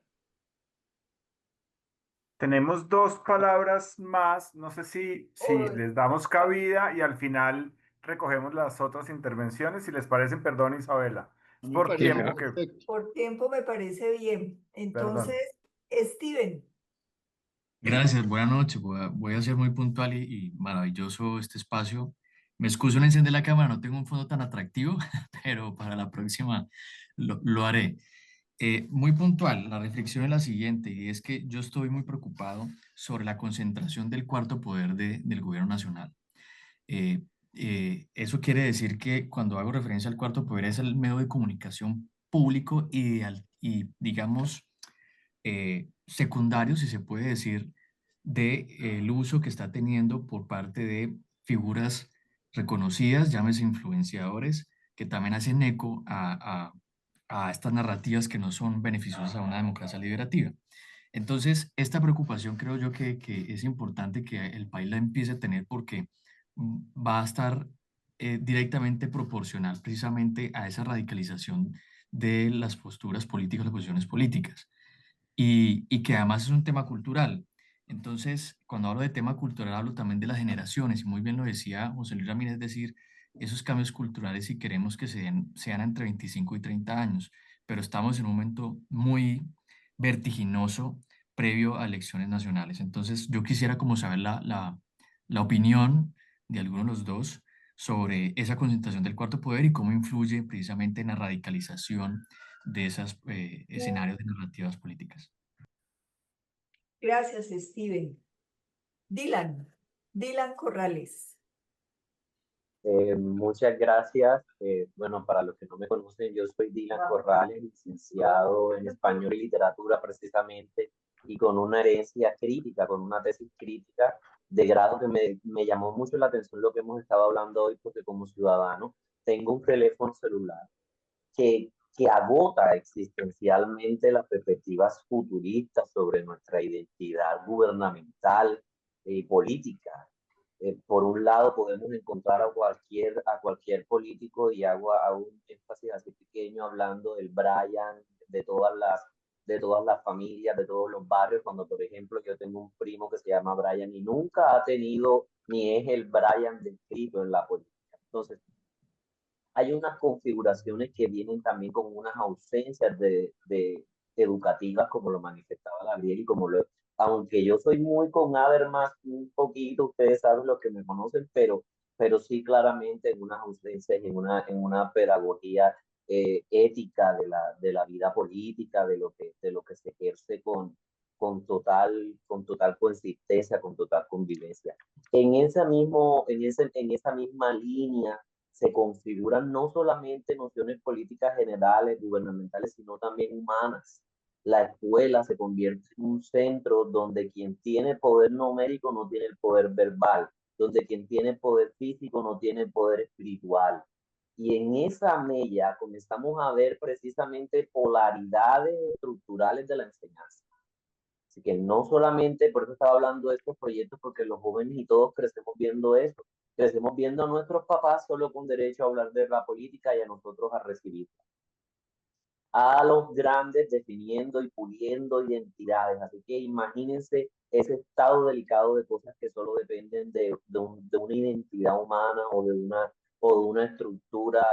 Tenemos dos palabras más, no sé si o- les damos cabida y al final recogemos las otras intervenciones, si les parecen, perdón, Isabela. A Es mí me por parece tiempo Claro. que, perfecto. Por tiempo me parece bien. perdón. Entonces, Steven. Gracias, buenas noches. Voy a ser muy puntual y maravilloso este espacio. Me excuso en encender la cámara, no tengo un fondo tan atractivo, pero para la próxima lo haré. Muy puntual, la reflexión es la siguiente, y es que yo estoy muy preocupado sobre la concentración del cuarto poder del gobierno nacional. Eh, Eso quiere decir que cuando hago referencia al cuarto poder es el medio de comunicación público ideal y, digamos, secundario, si se puede decir, del uso que está teniendo por parte de figuras reconocidas, llámese influenciadores, que también hacen eco a estas narrativas que no son beneficiosas a una democracia liberativa. Entonces, esta preocupación creo yo que es importante que el país la empiece a tener porque va a estar directamente proporcional precisamente a esa radicalización de las posturas políticas, las posiciones políticas y que además es un tema cultural. Entonces, cuando hablo de tema cultural, hablo también de las generaciones, y muy bien lo decía José Luis Ramírez, es decir, esos cambios culturales si queremos que sean entre 25 y 30 años, pero estamos en un momento muy vertiginoso previo a elecciones nacionales. Entonces, yo quisiera como saber la opinión de alguno de los dos sobre esa concentración del cuarto poder y cómo influye precisamente en la radicalización de esos escenarios de narrativas políticas. Gracias, Steven. Dylan. Dylan Corrales. Muchas gracias. Bueno, para los que no me conocen, yo soy Dylan Corrales, licenciado en Español y Literatura precisamente, y con una herencia crítica, con una tesis crítica de grado que me llamó mucho la atención lo que hemos estado hablando hoy, porque como ciudadano tengo un teléfono celular que que agota existencialmente las perspectivas futuristas sobre nuestra identidad gubernamental y política. Por un lado, podemos encontrar a cualquier político, y hago un énfasis así pequeño hablando del Brian, de todas las familias, de todos los barrios, cuando por ejemplo yo tengo un primo que se llama Brian y nunca ha tenido ni es el Brian descrito en la política. Entonces, hay unas configuraciones que vienen también con unas ausencias de educativas, como lo manifestaba Gabriel, y aunque yo soy muy con Habermas un poquito, ustedes saben los que me conocen, pero sí claramente en unas ausencias y en una pedagogía ética de la vida política, de lo que se ejerce con total consistencia, con total convivencia. En esa misma línea se configuran no solamente nociones políticas generales, gubernamentales, sino también humanas. La escuela se convierte en un centro donde quien tiene poder numérico no tiene el poder verbal, donde quien tiene poder físico no tiene el poder espiritual. Y en esa mella comenzamos a ver precisamente polaridades estructurales de la enseñanza. Así que no solamente, por eso estaba hablando de estos proyectos, porque los jóvenes y todos crecemos viendo esto. Crecemos viendo a nuestros papás solo con derecho a hablar de la política y a nosotros a recibir. A los grandes definiendo y puliendo identidades. Así que imagínense ese estado delicado de cosas que solo dependen de una identidad humana o de una estructura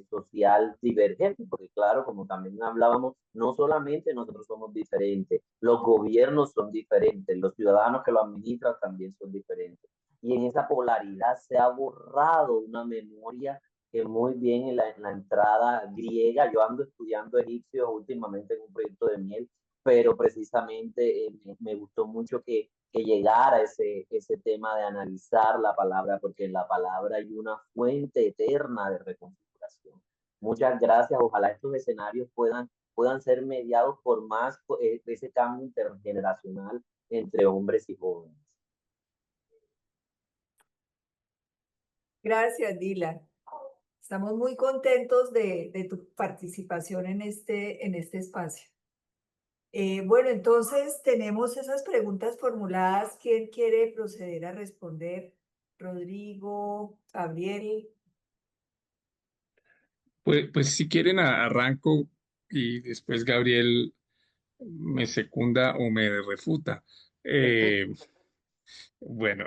social divergente, porque claro, como también hablábamos, no solamente nosotros somos diferentes, los gobiernos son diferentes, los ciudadanos que lo administran también son diferentes. Y en esa polaridad se ha borrado una memoria que muy bien en la entrada griega, yo ando estudiando egipcios últimamente en un proyecto de miel, pero precisamente me gustó mucho que llegara ese tema de analizar la palabra, porque en la palabra hay una fuente eterna de reconfiguración. Muchas gracias, ojalá estos escenarios puedan ser mediados por más ese cambio intergeneracional entre hombres y jóvenes. Gracias, Dylan. Estamos muy contentos de tu participación en este espacio. Bueno, entonces tenemos esas preguntas formuladas. ¿Quién quiere proceder a responder? Rodrigo, Gabriel. Pues si quieren arranco y después Gabriel me secunda o me refuta. Bueno,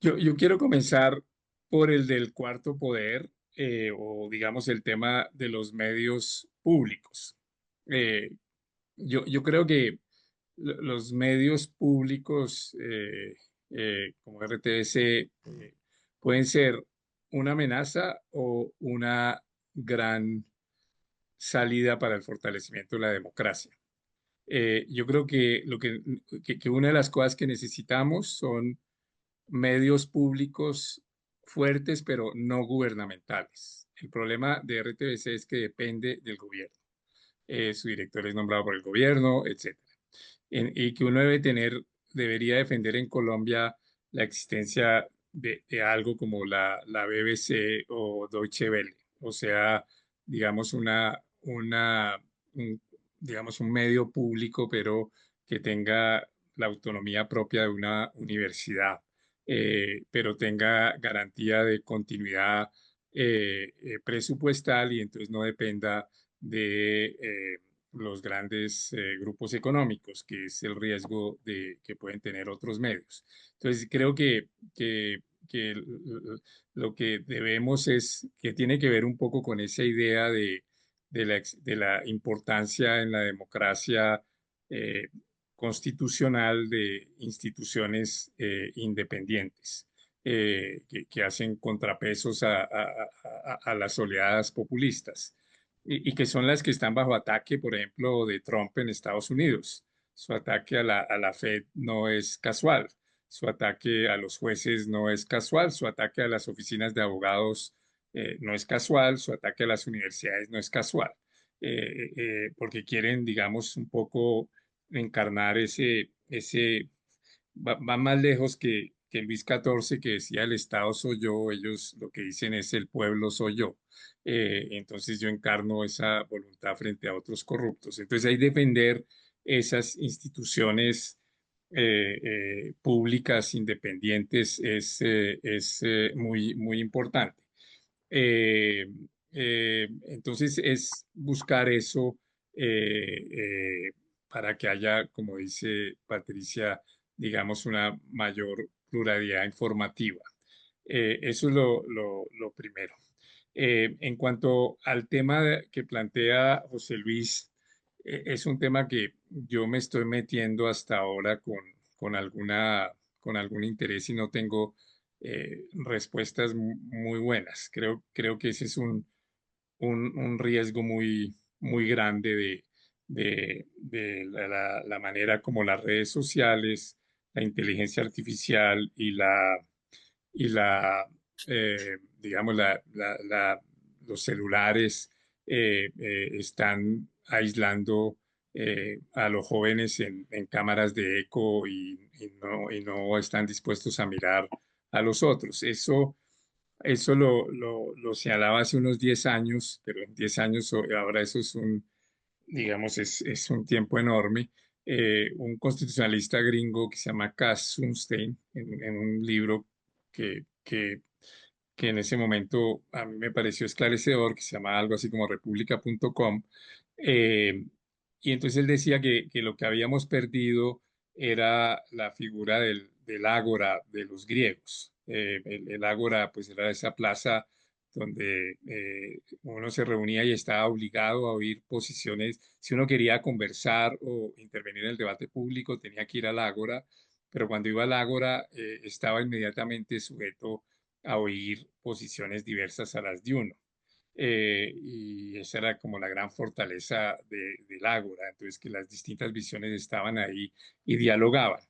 yo quiero comenzar por el del cuarto poder, o digamos el tema de los medios públicos. Yo creo que los medios públicos como RTS pueden ser una amenaza o una gran salida para el fortalecimiento de la democracia. Yo creo que, que una de las cosas que necesitamos son medios públicos fuertes, pero no gubernamentales. El problema de RTBC es que depende del gobierno. Su director es nombrado por el gobierno, etcétera. Y que uno debería defender en Colombia la existencia de algo como la BBC o Deutsche Welle, o sea, digamos, digamos un medio público, pero que tenga la autonomía propia de una universidad, pero tenga garantía de continuidad presupuestal y entonces no dependa de los grandes grupos económicos, que es el riesgo que pueden tener otros medios. Entonces, creo que lo que debemos que tiene que ver un poco con esa idea de la importancia en la democracia constitucional de instituciones independientes. Que hacen contrapesos a las oleadas populistas y que son las que están bajo ataque, por ejemplo, de Trump en Estados Unidos. Su ataque a la Fed no es casual, su ataque a los jueces no es casual, su ataque a las oficinas de abogados no es casual, su ataque a las universidades no es casual, porque quieren, digamos, un poco encarnar va más lejos que Luis XIV, que decía el Estado soy yo, ellos lo que dicen es el pueblo soy yo. Entonces yo encarno esa voluntad frente a otros corruptos. Entonces hay que defender esas instituciones públicas independientes es muy, muy importante. Eh, entonces es buscar eso para que haya, como dice Patricia, digamos, una mayor pluralidad informativa. Eso es lo primero. En cuanto al tema que plantea José Luis, es un tema que yo me estoy metiendo hasta ahora con algún interés y no tengo respuestas muy buenas. Creo que ese es un riesgo muy, muy grande de la manera como las redes sociales, la inteligencia artificial y digamos, los celulares están aislando a los jóvenes en cámaras de eco y no están dispuestos a mirar a los otros. Eso lo señalaba hace unos 10 años, pero en 10 años ahora eso es digamos, es un tiempo enorme. Un constitucionalista gringo que se llama Cass Sunstein, en un libro que en ese momento a mí me pareció esclarecedor, que se llama algo así como república.com, y entonces él decía que lo que habíamos perdido era la figura del ágora de los griegos. El ágora pues era esa plaza donde uno se reunía y estaba obligado a oír posiciones. Si uno quería conversar o intervenir en el debate público, tenía que ir al ágora, pero cuando iba al ágora estaba inmediatamente sujeto a oír posiciones diversas a las de uno. Y esa era como la gran fortaleza del ágora, entonces que las distintas visiones estaban ahí y dialogaban.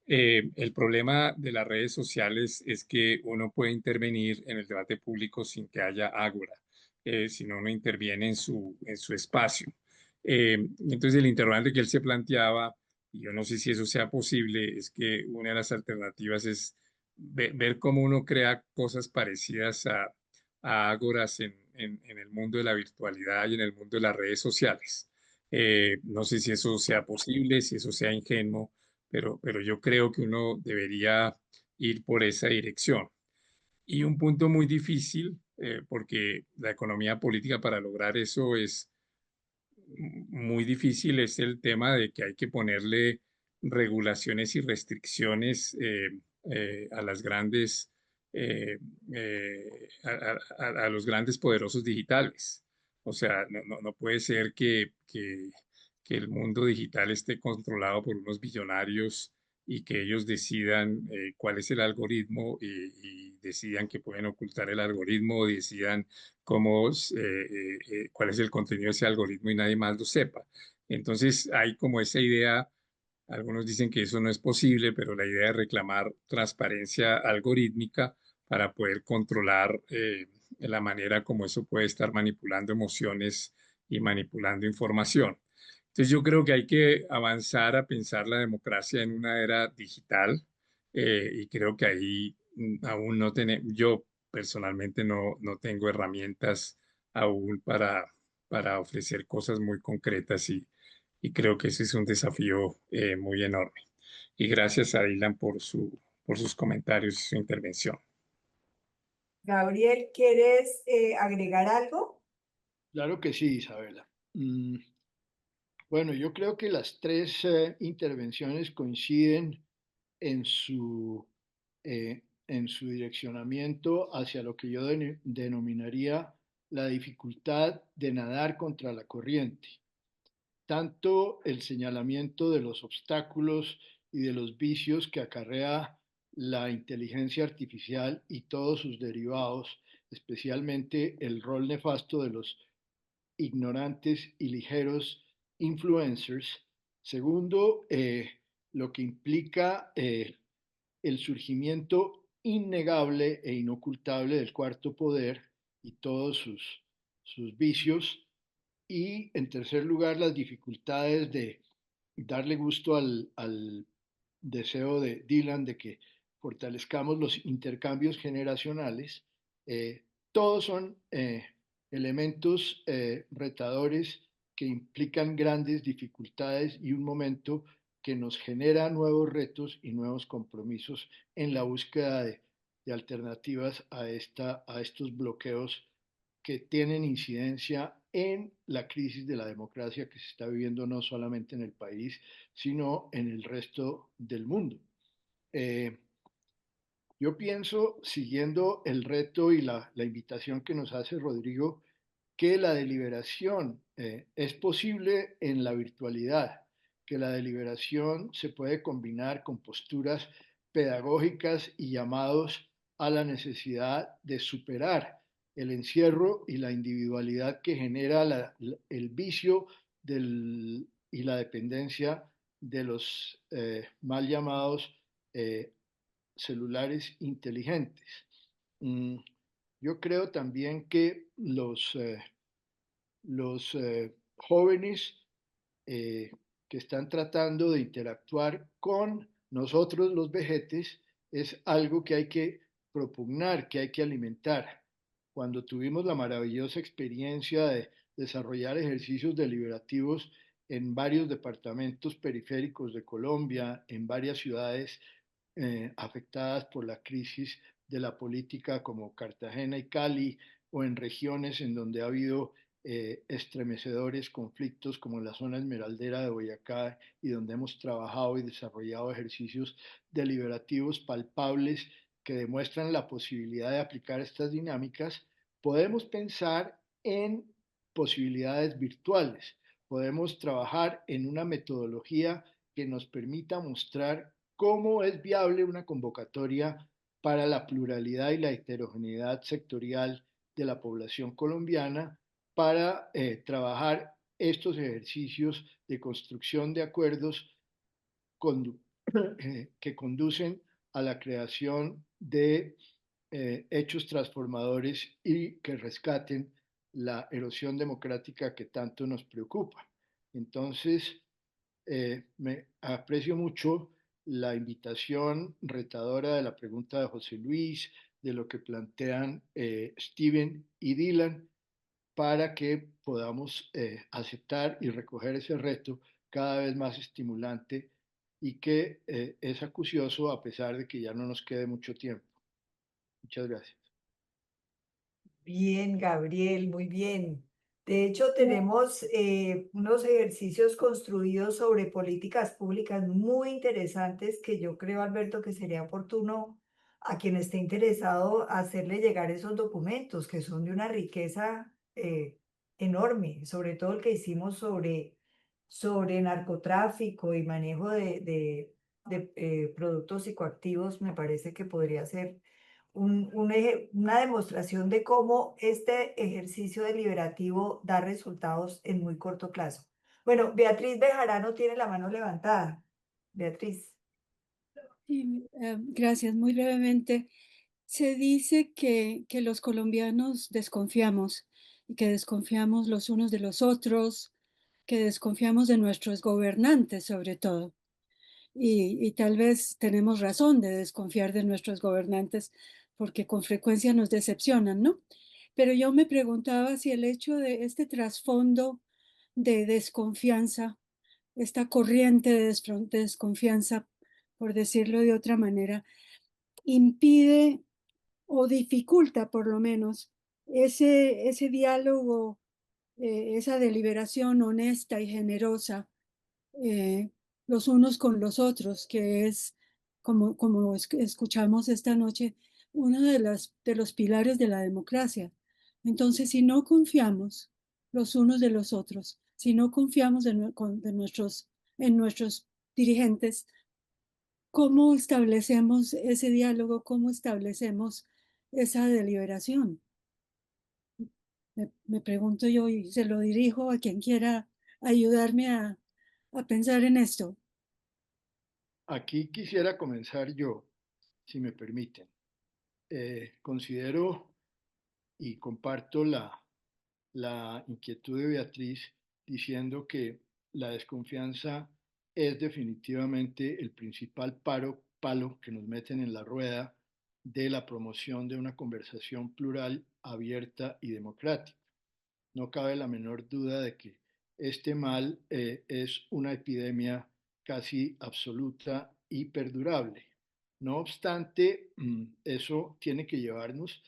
El problema de las redes sociales es que uno puede intervenir en el debate público sin que haya ágora, si no uno interviene en su espacio. Entonces el interrogante que él se planteaba, y yo no sé si eso sea posible, es que una de las alternativas es ver cómo uno crea cosas parecidas a ágoras en el mundo de la virtualidad y en el mundo de las redes sociales. No sé si eso sea posible, si eso sea ingenuo, pero yo creo que uno debería ir por esa dirección. Y un punto muy difícil, porque la economía política para lograr eso es muy difícil, es el tema de que hay que ponerle regulaciones y restricciones a las grandes, a los grandes poderosos digitales. O sea, no puede ser que el mundo digital esté controlado por unos billonarios y que ellos decidan cuál es el algoritmo y decidan que pueden ocultar el algoritmo o decidan cuál es el contenido de ese algoritmo y nadie más lo sepa. Entonces hay como esa idea, algunos dicen que eso no es posible, pero la idea de reclamar transparencia algorítmica para poder controlar la manera como eso puede estar manipulando emociones y manipulando información. Entonces yo creo que hay que avanzar a pensar la democracia en una era digital y creo que ahí aún no tenemos, yo personalmente no tengo herramientas aún para ofrecer cosas muy concretas y creo que ese es un desafío muy enorme. Y gracias a Dylan por sus comentarios y su intervención. Gabriel, ¿quieres agregar algo? Claro que sí, Isabela. Bueno, yo creo que las tres intervenciones coinciden en en su direccionamiento hacia lo que yo denominaría la dificultad de nadar contra la corriente. Tanto el señalamiento de los obstáculos y de los vicios que acarrea la inteligencia artificial y todos sus derivados, especialmente el rol nefasto de los ignorantes y ligeros influencers. Segundo, lo que implica el surgimiento innegable e inocultable del cuarto poder y todos sus vicios. Y en tercer lugar, las dificultades de darle gusto al deseo de Dylan de que fortalezcamos los intercambios generacionales, todos son elementos retadores que implican grandes dificultades y un momento que nos genera nuevos retos y nuevos compromisos en la búsqueda de alternativas a estos bloqueos que tienen incidencia en la crisis de la democracia que se está viviendo no solamente en el país, sino en el resto del mundo. Yo pienso, siguiendo el reto y la invitación que nos hace Rodrigo, que la deliberación es posible en la virtualidad, que la deliberación se puede combinar con posturas pedagógicas y llamados a la necesidad de superar el encierro y la individualidad que genera el vicio y la dependencia de los mal llamados celulares inteligentes. Yo creo también que los jóvenes que están tratando de interactuar con nosotros los vejetes es algo que hay que propugnar, que hay que alimentar. Cuando tuvimos la maravillosa experiencia de desarrollar ejercicios deliberativos en varios departamentos periféricos de Colombia, en varias ciudades afectadas por la crisis de la política como Cartagena y Cali, o en regiones en donde ha habido estremecedores conflictos como en la zona esmeraldera de Boyacá, y donde hemos trabajado y desarrollado ejercicios deliberativos palpables que demuestran la posibilidad de aplicar estas dinámicas, podemos pensar en posibilidades virtuales. Podemos trabajar en una metodología que nos permita mostrar cómo es viable una convocatoria para la pluralidad y la heterogeneidad sectorial de la población colombiana para trabajar estos ejercicios de construcción de acuerdos que conducen a la creación de hechos transformadores y que rescaten la erosión democrática que tanto nos preocupa. Entonces, me aprecio mucho la invitación retadora de la pregunta de José Luis, de lo que plantean Steven y Dylan, para que podamos aceptar y recoger ese reto cada vez más estimulante y que es acucioso a pesar de que ya no nos quede mucho tiempo. Muchas gracias. Bien, Gabriel, muy bien. De hecho, tenemos unos ejercicios construidos sobre políticas públicas muy interesantes que yo creo, Alberto, que sería oportuno a quien esté interesado hacerle llegar esos documentos que son de una riqueza enorme, sobre todo el que hicimos sobre narcotráfico y manejo de productos psicoactivos. Me parece que podría ser una demostración de cómo este ejercicio deliberativo da resultados en muy corto plazo. Bueno, Beatriz Bejarano tiene la mano levantada. Beatriz. Sí, gracias. Muy brevemente, se dice que los colombianos desconfiamos y que desconfiamos los unos de los otros, que desconfiamos de nuestros gobernantes sobre todo. Y tal vez tenemos razón de desconfiar de nuestros gobernantes porque con frecuencia nos decepcionan, ¿no? Pero yo me preguntaba si el hecho de este trasfondo de desconfianza, esta corriente de desconfianza, por decirlo de otra manera, impide o dificulta por lo menos ese diálogo, esa deliberación honesta y generosa los unos con los otros, que es, como escuchamos esta noche, uno de los pilares de la democracia. Entonces, si no confiamos los unos de los otros, si no confiamos en nuestros dirigentes, ¿cómo establecemos ese diálogo? ¿Cómo establecemos esa deliberación? Me pregunto yo y se lo dirijo a quien quiera ayudarme a pensar en esto. Aquí quisiera comenzar yo, si me permiten. Considero y comparto la inquietud de Beatriz diciendo que la desconfianza es definitivamente el principal paro palo que nos meten en la rueda de la promoción de una conversación plural, abierta y democrática. No cabe la menor duda de que este mal es una epidemia casi absoluta y perdurable. No obstante, eso tiene que llevarnos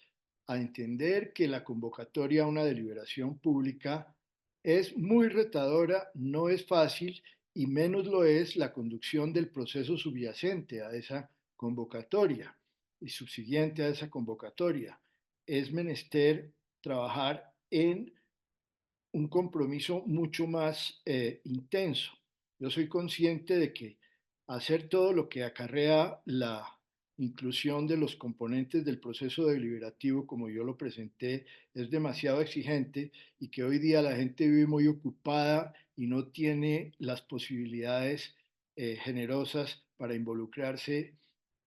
a entender que la convocatoria a una deliberación pública es muy retadora, no es fácil y menos lo es la conducción del proceso subyacente a esa convocatoria y subsiguiente a esa convocatoria. Es menester trabajar en un compromiso mucho más intenso. Yo soy consciente de que hacer todo lo que acarrea la inclusión de los componentes del proceso deliberativo, como yo lo presenté, es demasiado exigente y que hoy día la gente vive muy ocupada y no tiene las posibilidades generosas para involucrarse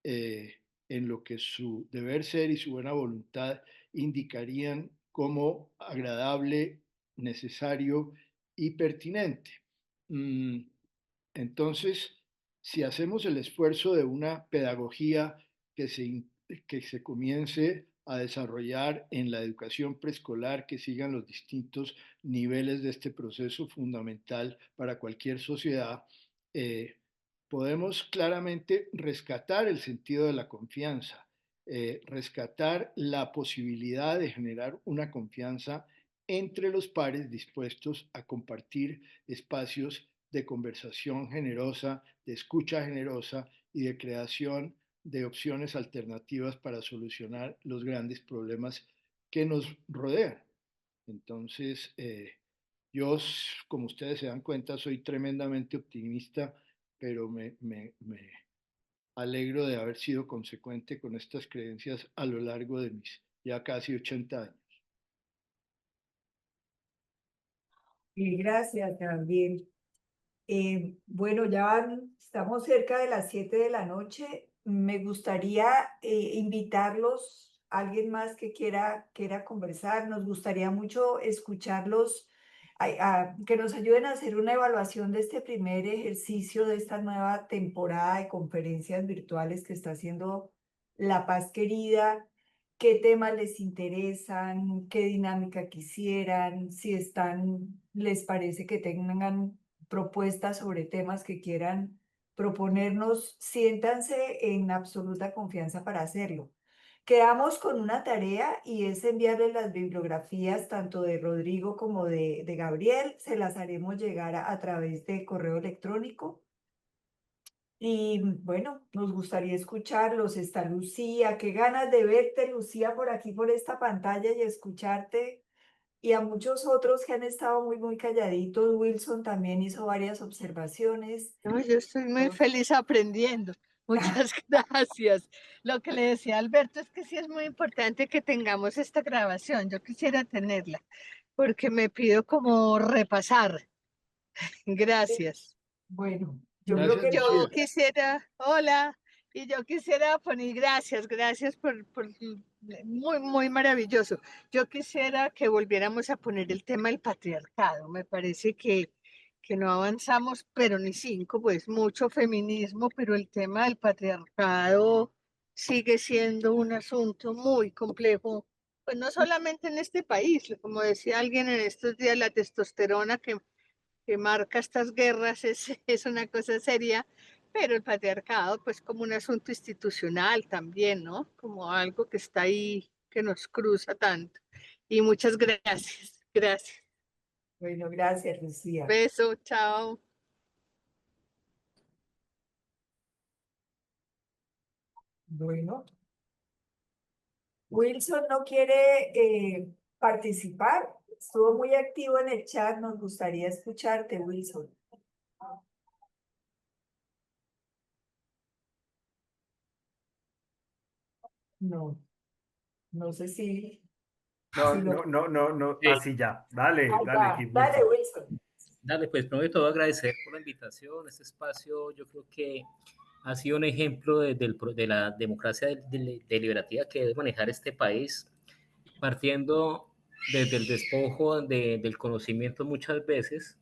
en lo que su deber ser y su buena voluntad indicarían como agradable, necesario y pertinente. Entonces, si hacemos el esfuerzo de una pedagogía que se comience a desarrollar en la educación preescolar, que sigan los distintos niveles de este proceso fundamental para cualquier sociedad, podemos claramente rescatar el sentido de la confianza, rescatar la posibilidad de generar una confianza entre los pares dispuestos a compartir espacios de conversación generosa, de escucha generosa y de creación de opciones alternativas para solucionar los grandes problemas que nos rodean. Entonces, yo, como ustedes se dan cuenta, soy tremendamente optimista, pero me alegro de haber sido consecuente con estas creencias a lo largo de mis ya casi 80 años. Y gracias, Gabriel. Bueno, ya estamos cerca de las 7 de la noche. Me gustaría invitarlos, alguien más que quiera conversar. Nos gustaría mucho escucharlos, que nos ayuden a hacer una evaluación de este primer ejercicio de esta nueva temporada de conferencias virtuales que está haciendo La Paz Querida. ¿Qué temas les interesan? ¿Qué dinámica quisieran? Si les parece que tengan propuestas sobre temas que quieran proponernos, siéntanse en absoluta confianza para hacerlo. Quedamos con una tarea y es enviarles las bibliografías tanto de Rodrigo como de Gabriel. Se las haremos llegar a través de correo electrónico. Y bueno, nos gustaría escucharlos. Está Lucía, qué ganas de verte, Lucía, por aquí, por esta pantalla y escucharte. Y a muchos otros que han estado muy calladitos. Wilson también hizo varias observaciones. No, yo estoy muy feliz aprendiendo. Muchas gracias. Lo que le decía a Alberto es que sí es muy importante que tengamos esta grabación. Yo quisiera tenerla porque me pido como repasar. Gracias. Bueno, yo creo Gracias, que Yo Lucía. quisiera, hola, y yo quisiera poner gracias por muy maravilloso. Yo quisiera que volviéramos a poner el tema del patriarcado. Me parece que no avanzamos, pero ni cinco, pues mucho feminismo, pero el tema del patriarcado sigue siendo un asunto muy complejo, pues no solamente en este país, como decía alguien en estos días, la testosterona que marca estas guerras es una cosa seria, pero el patriarcado, pues como un asunto institucional también, ¿no? Como algo que está ahí, que nos cruza tanto. Y muchas gracias, gracias. Bueno, gracias, Lucía. Beso, chao. Bueno, Wilson no quiere participar. Estuvo muy activo en el chat. Nos gustaría escucharte, Wilson. No, no sé si... No. Así ya. Dale, Ahí dale, va. Dale, Wilson. Wilson. Dale, pues primero todo agradecer por la invitación. Este espacio yo creo que ha sido un ejemplo de la democracia deliberativa que debe manejar este país, partiendo desde el despojo del conocimiento muchas veces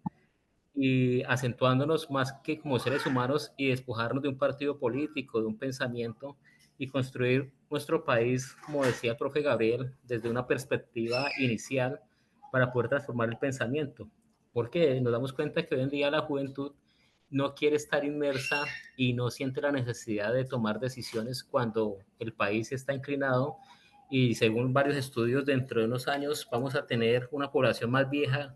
y acentuándonos más que como seres humanos y despojarnos de un partido político, de un pensamiento y construir nuestro país, como decía el profe Gabriel, desde una perspectiva inicial para poder transformar el pensamiento. Porque nos damos cuenta que hoy en día la juventud no quiere estar inmersa y no siente la necesidad de tomar decisiones cuando el país está inclinado y según varios estudios, dentro de unos años vamos a tener una población más vieja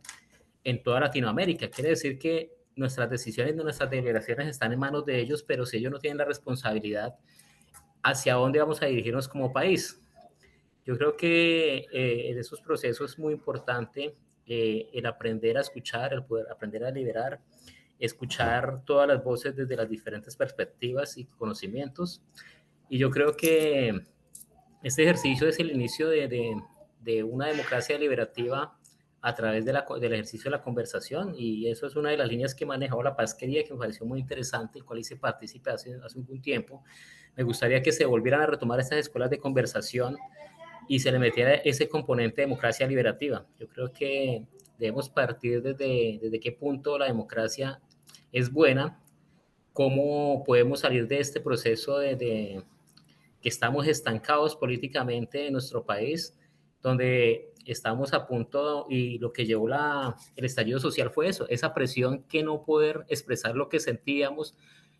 en toda Latinoamérica. Quiere decir que nuestras decisiones, nuestras deliberaciones están en manos de ellos, pero si ellos no tienen la responsabilidad, ¿hacia dónde vamos a dirigirnos como país? Yo creo que en esos procesos es muy importante el aprender a escuchar, el poder aprender a liderar, escuchar todas las voces desde las diferentes perspectivas y conocimientos. Y yo creo que este ejercicio es el inicio de una democracia deliberativa a través del ejercicio de la conversación, y eso es una de las líneas que manejó la Paz Querida, que me pareció muy interesante, el cual hice partícipe hace un tiempo. Me gustaría que se volvieran a retomar estas escuelas de conversación y se le metiera ese componente de democracia liberativa. Yo creo que debemos partir desde qué punto la democracia es buena, cómo podemos salir de este proceso de que estamos estancados políticamente en nuestro país, donde estamos a punto, y lo que llevó el estallido social fue eso, esa presión que no poder expresar lo que sentíamos,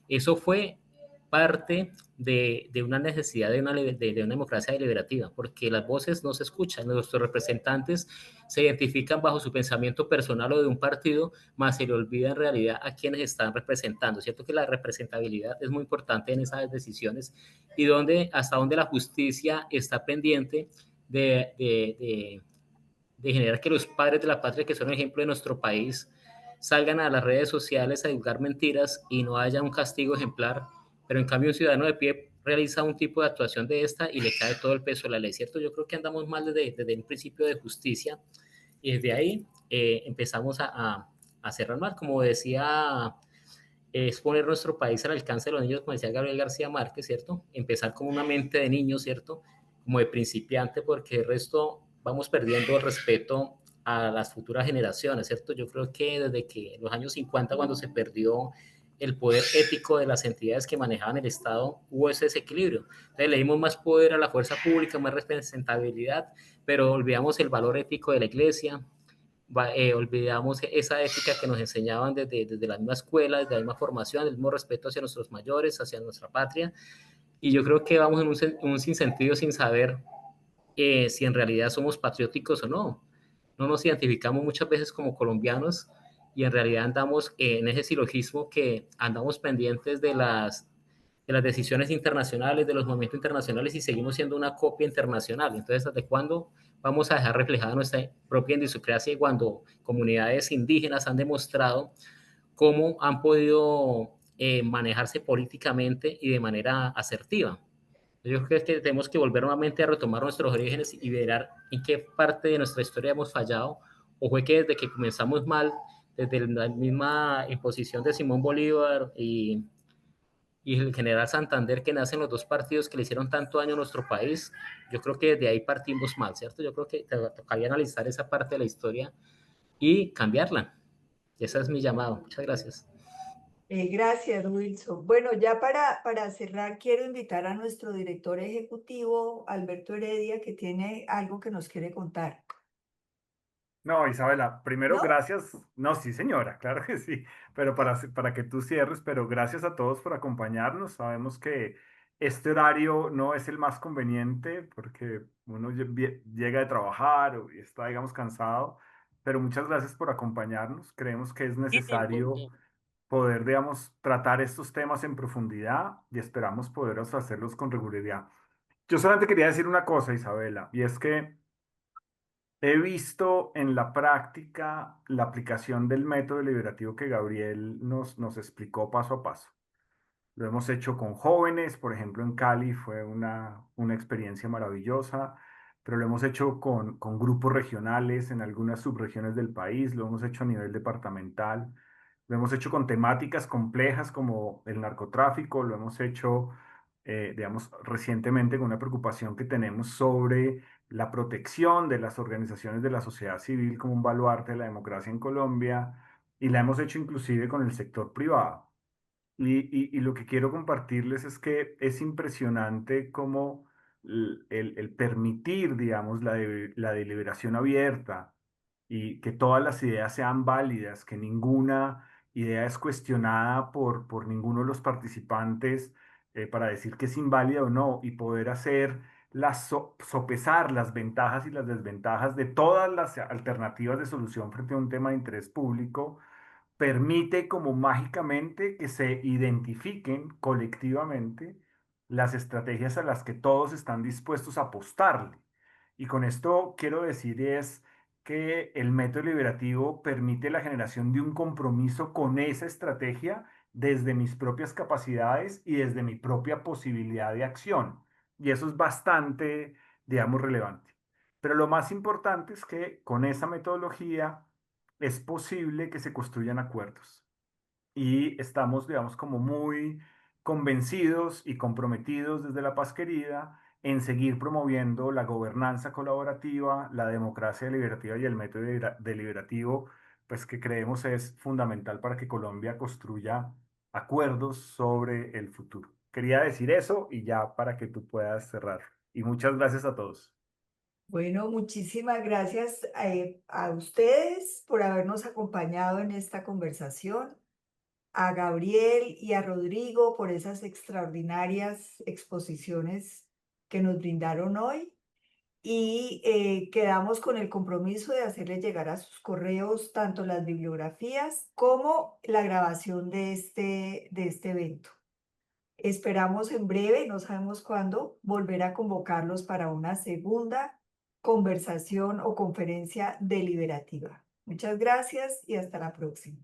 eso fue parte de una necesidad de una democracia deliberativa, porque las voces no se escuchan, nuestros representantes se identifican bajo su pensamiento personal o de un partido, más se le olvida en realidad a quienes están representando. Cierto que la representabilidad es muy importante en esas decisiones, y hasta donde la justicia está pendiente de generar que los padres de la patria, que son un ejemplo de nuestro país, salgan a las redes sociales a divulgar mentiras y no haya un castigo ejemplar, pero en cambio un ciudadano de pie realiza un tipo de actuación de esta y le cae todo el peso de la ley, ¿cierto? Yo creo que andamos mal desde un principio de justicia, y desde ahí empezamos a cerrar mal, como decía, es poner nuestro país al alcance de los niños, como decía Gabriel García Márquez, ¿cierto? Empezar con una mente de niño, ¿cierto? Como de principiante, porque el resto vamos perdiendo el respeto a las futuras generaciones, ¿cierto? Yo creo que desde que los años 50, cuando se perdió el poder ético de las entidades que manejaban el Estado, hubo ese desequilibrio. Entonces le dimos más poder a la fuerza pública, más representabilidad, pero olvidamos el valor ético de la iglesia, olvidamos esa ética que nos enseñaban desde la misma escuela, desde la misma formación, el mismo respeto hacia nuestros mayores, hacia nuestra patria, y yo creo que vamos en un sinsentido sin saber si en realidad somos patrióticos o no. No nos identificamos muchas veces como colombianos y en realidad andamos en ese silogismo, que andamos pendientes de las decisiones internacionales, de los movimientos internacionales, y seguimos siendo una copia internacional. Entonces, ¿desde cuándo vamos a dejar reflejada nuestra propia idiosincrasia cuando comunidades indígenas han demostrado cómo han podido manejarse políticamente y de manera asertiva? Yo creo que tenemos que volver nuevamente a retomar nuestros orígenes y ver en qué parte de nuestra historia hemos fallado, o fue que desde que comenzamos mal, desde la misma imposición de Simón Bolívar y el general Santander, que nacen los dos partidos que le hicieron tanto daño a nuestro país. Yo creo que desde ahí partimos mal, ¿cierto? Yo creo que tocaría analizar esa parte de la historia y cambiarla. Ese es mi llamado. Muchas gracias. Gracias, Wilson. Bueno, ya para cerrar, quiero invitar a nuestro director ejecutivo, Alberto Heredia, que tiene algo que nos quiere contar. No, Isabela, primero ¿No? gracias. No, sí, señora, claro que sí, pero para que tú cierres, pero gracias a todos por acompañarnos. Sabemos que este horario no es el más conveniente porque uno llega de trabajar y está, digamos, cansado, pero muchas gracias por acompañarnos. Creemos que es necesario poder, digamos, tratar estos temas en profundidad y esperamos poder hacerlos con regularidad. Yo solamente quería decir una cosa, Isabela, y es que he visto en la práctica la aplicación del método deliberativo que Gabriel nos explicó paso a paso. Lo hemos hecho con jóvenes, por ejemplo, en Cali fue una experiencia maravillosa, pero lo hemos hecho con grupos regionales en algunas subregiones del país, lo hemos hecho a nivel departamental, lo hemos hecho con temáticas complejas como el narcotráfico, lo hemos hecho, digamos, recientemente con una preocupación que tenemos sobre la protección de las organizaciones de la sociedad civil como un baluarte de la democracia en Colombia. y la hemos hecho inclusive con el sector privado. Y lo que quiero compartirles es que es impresionante cómo el permitir, digamos, la deliberación abierta y que todas las ideas sean válidas, que ninguna idea es cuestionada por ninguno de los participantes para decir que es inválida o no, y poder hacer sopesar las ventajas y las desventajas de todas las alternativas de solución frente a un tema de interés público permite como mágicamente que se identifiquen colectivamente las estrategias a las que todos están dispuestos a apostarle. Y con esto quiero decir es que el método liberativo permite la generación de un compromiso con esa estrategia desde mis propias capacidades y desde mi propia posibilidad de acción. Y eso es bastante, digamos, relevante. Pero lo más importante es que con esa metodología es posible que se construyan acuerdos. Y estamos, digamos, como muy convencidos y comprometidos desde La Paz Querida en seguir promoviendo la gobernanza colaborativa, la democracia deliberativa y el método deliberativo, pues que creemos es fundamental para que Colombia construya acuerdos sobre el futuro. Quería decir eso y ya para que tú puedas cerrar. Y muchas gracias a todos. Bueno, muchísimas gracias a ustedes por habernos acompañado en esta conversación, a Gabriel y a Rodrigo por esas extraordinarias exposiciones que nos brindaron hoy. Y quedamos con el compromiso de hacerles llegar a sus correos tanto las bibliografías como la grabación de este evento. Esperamos en breve, no sabemos cuándo, volver a convocarlos para una segunda conversación o conferencia deliberativa. Muchas gracias y hasta la próxima.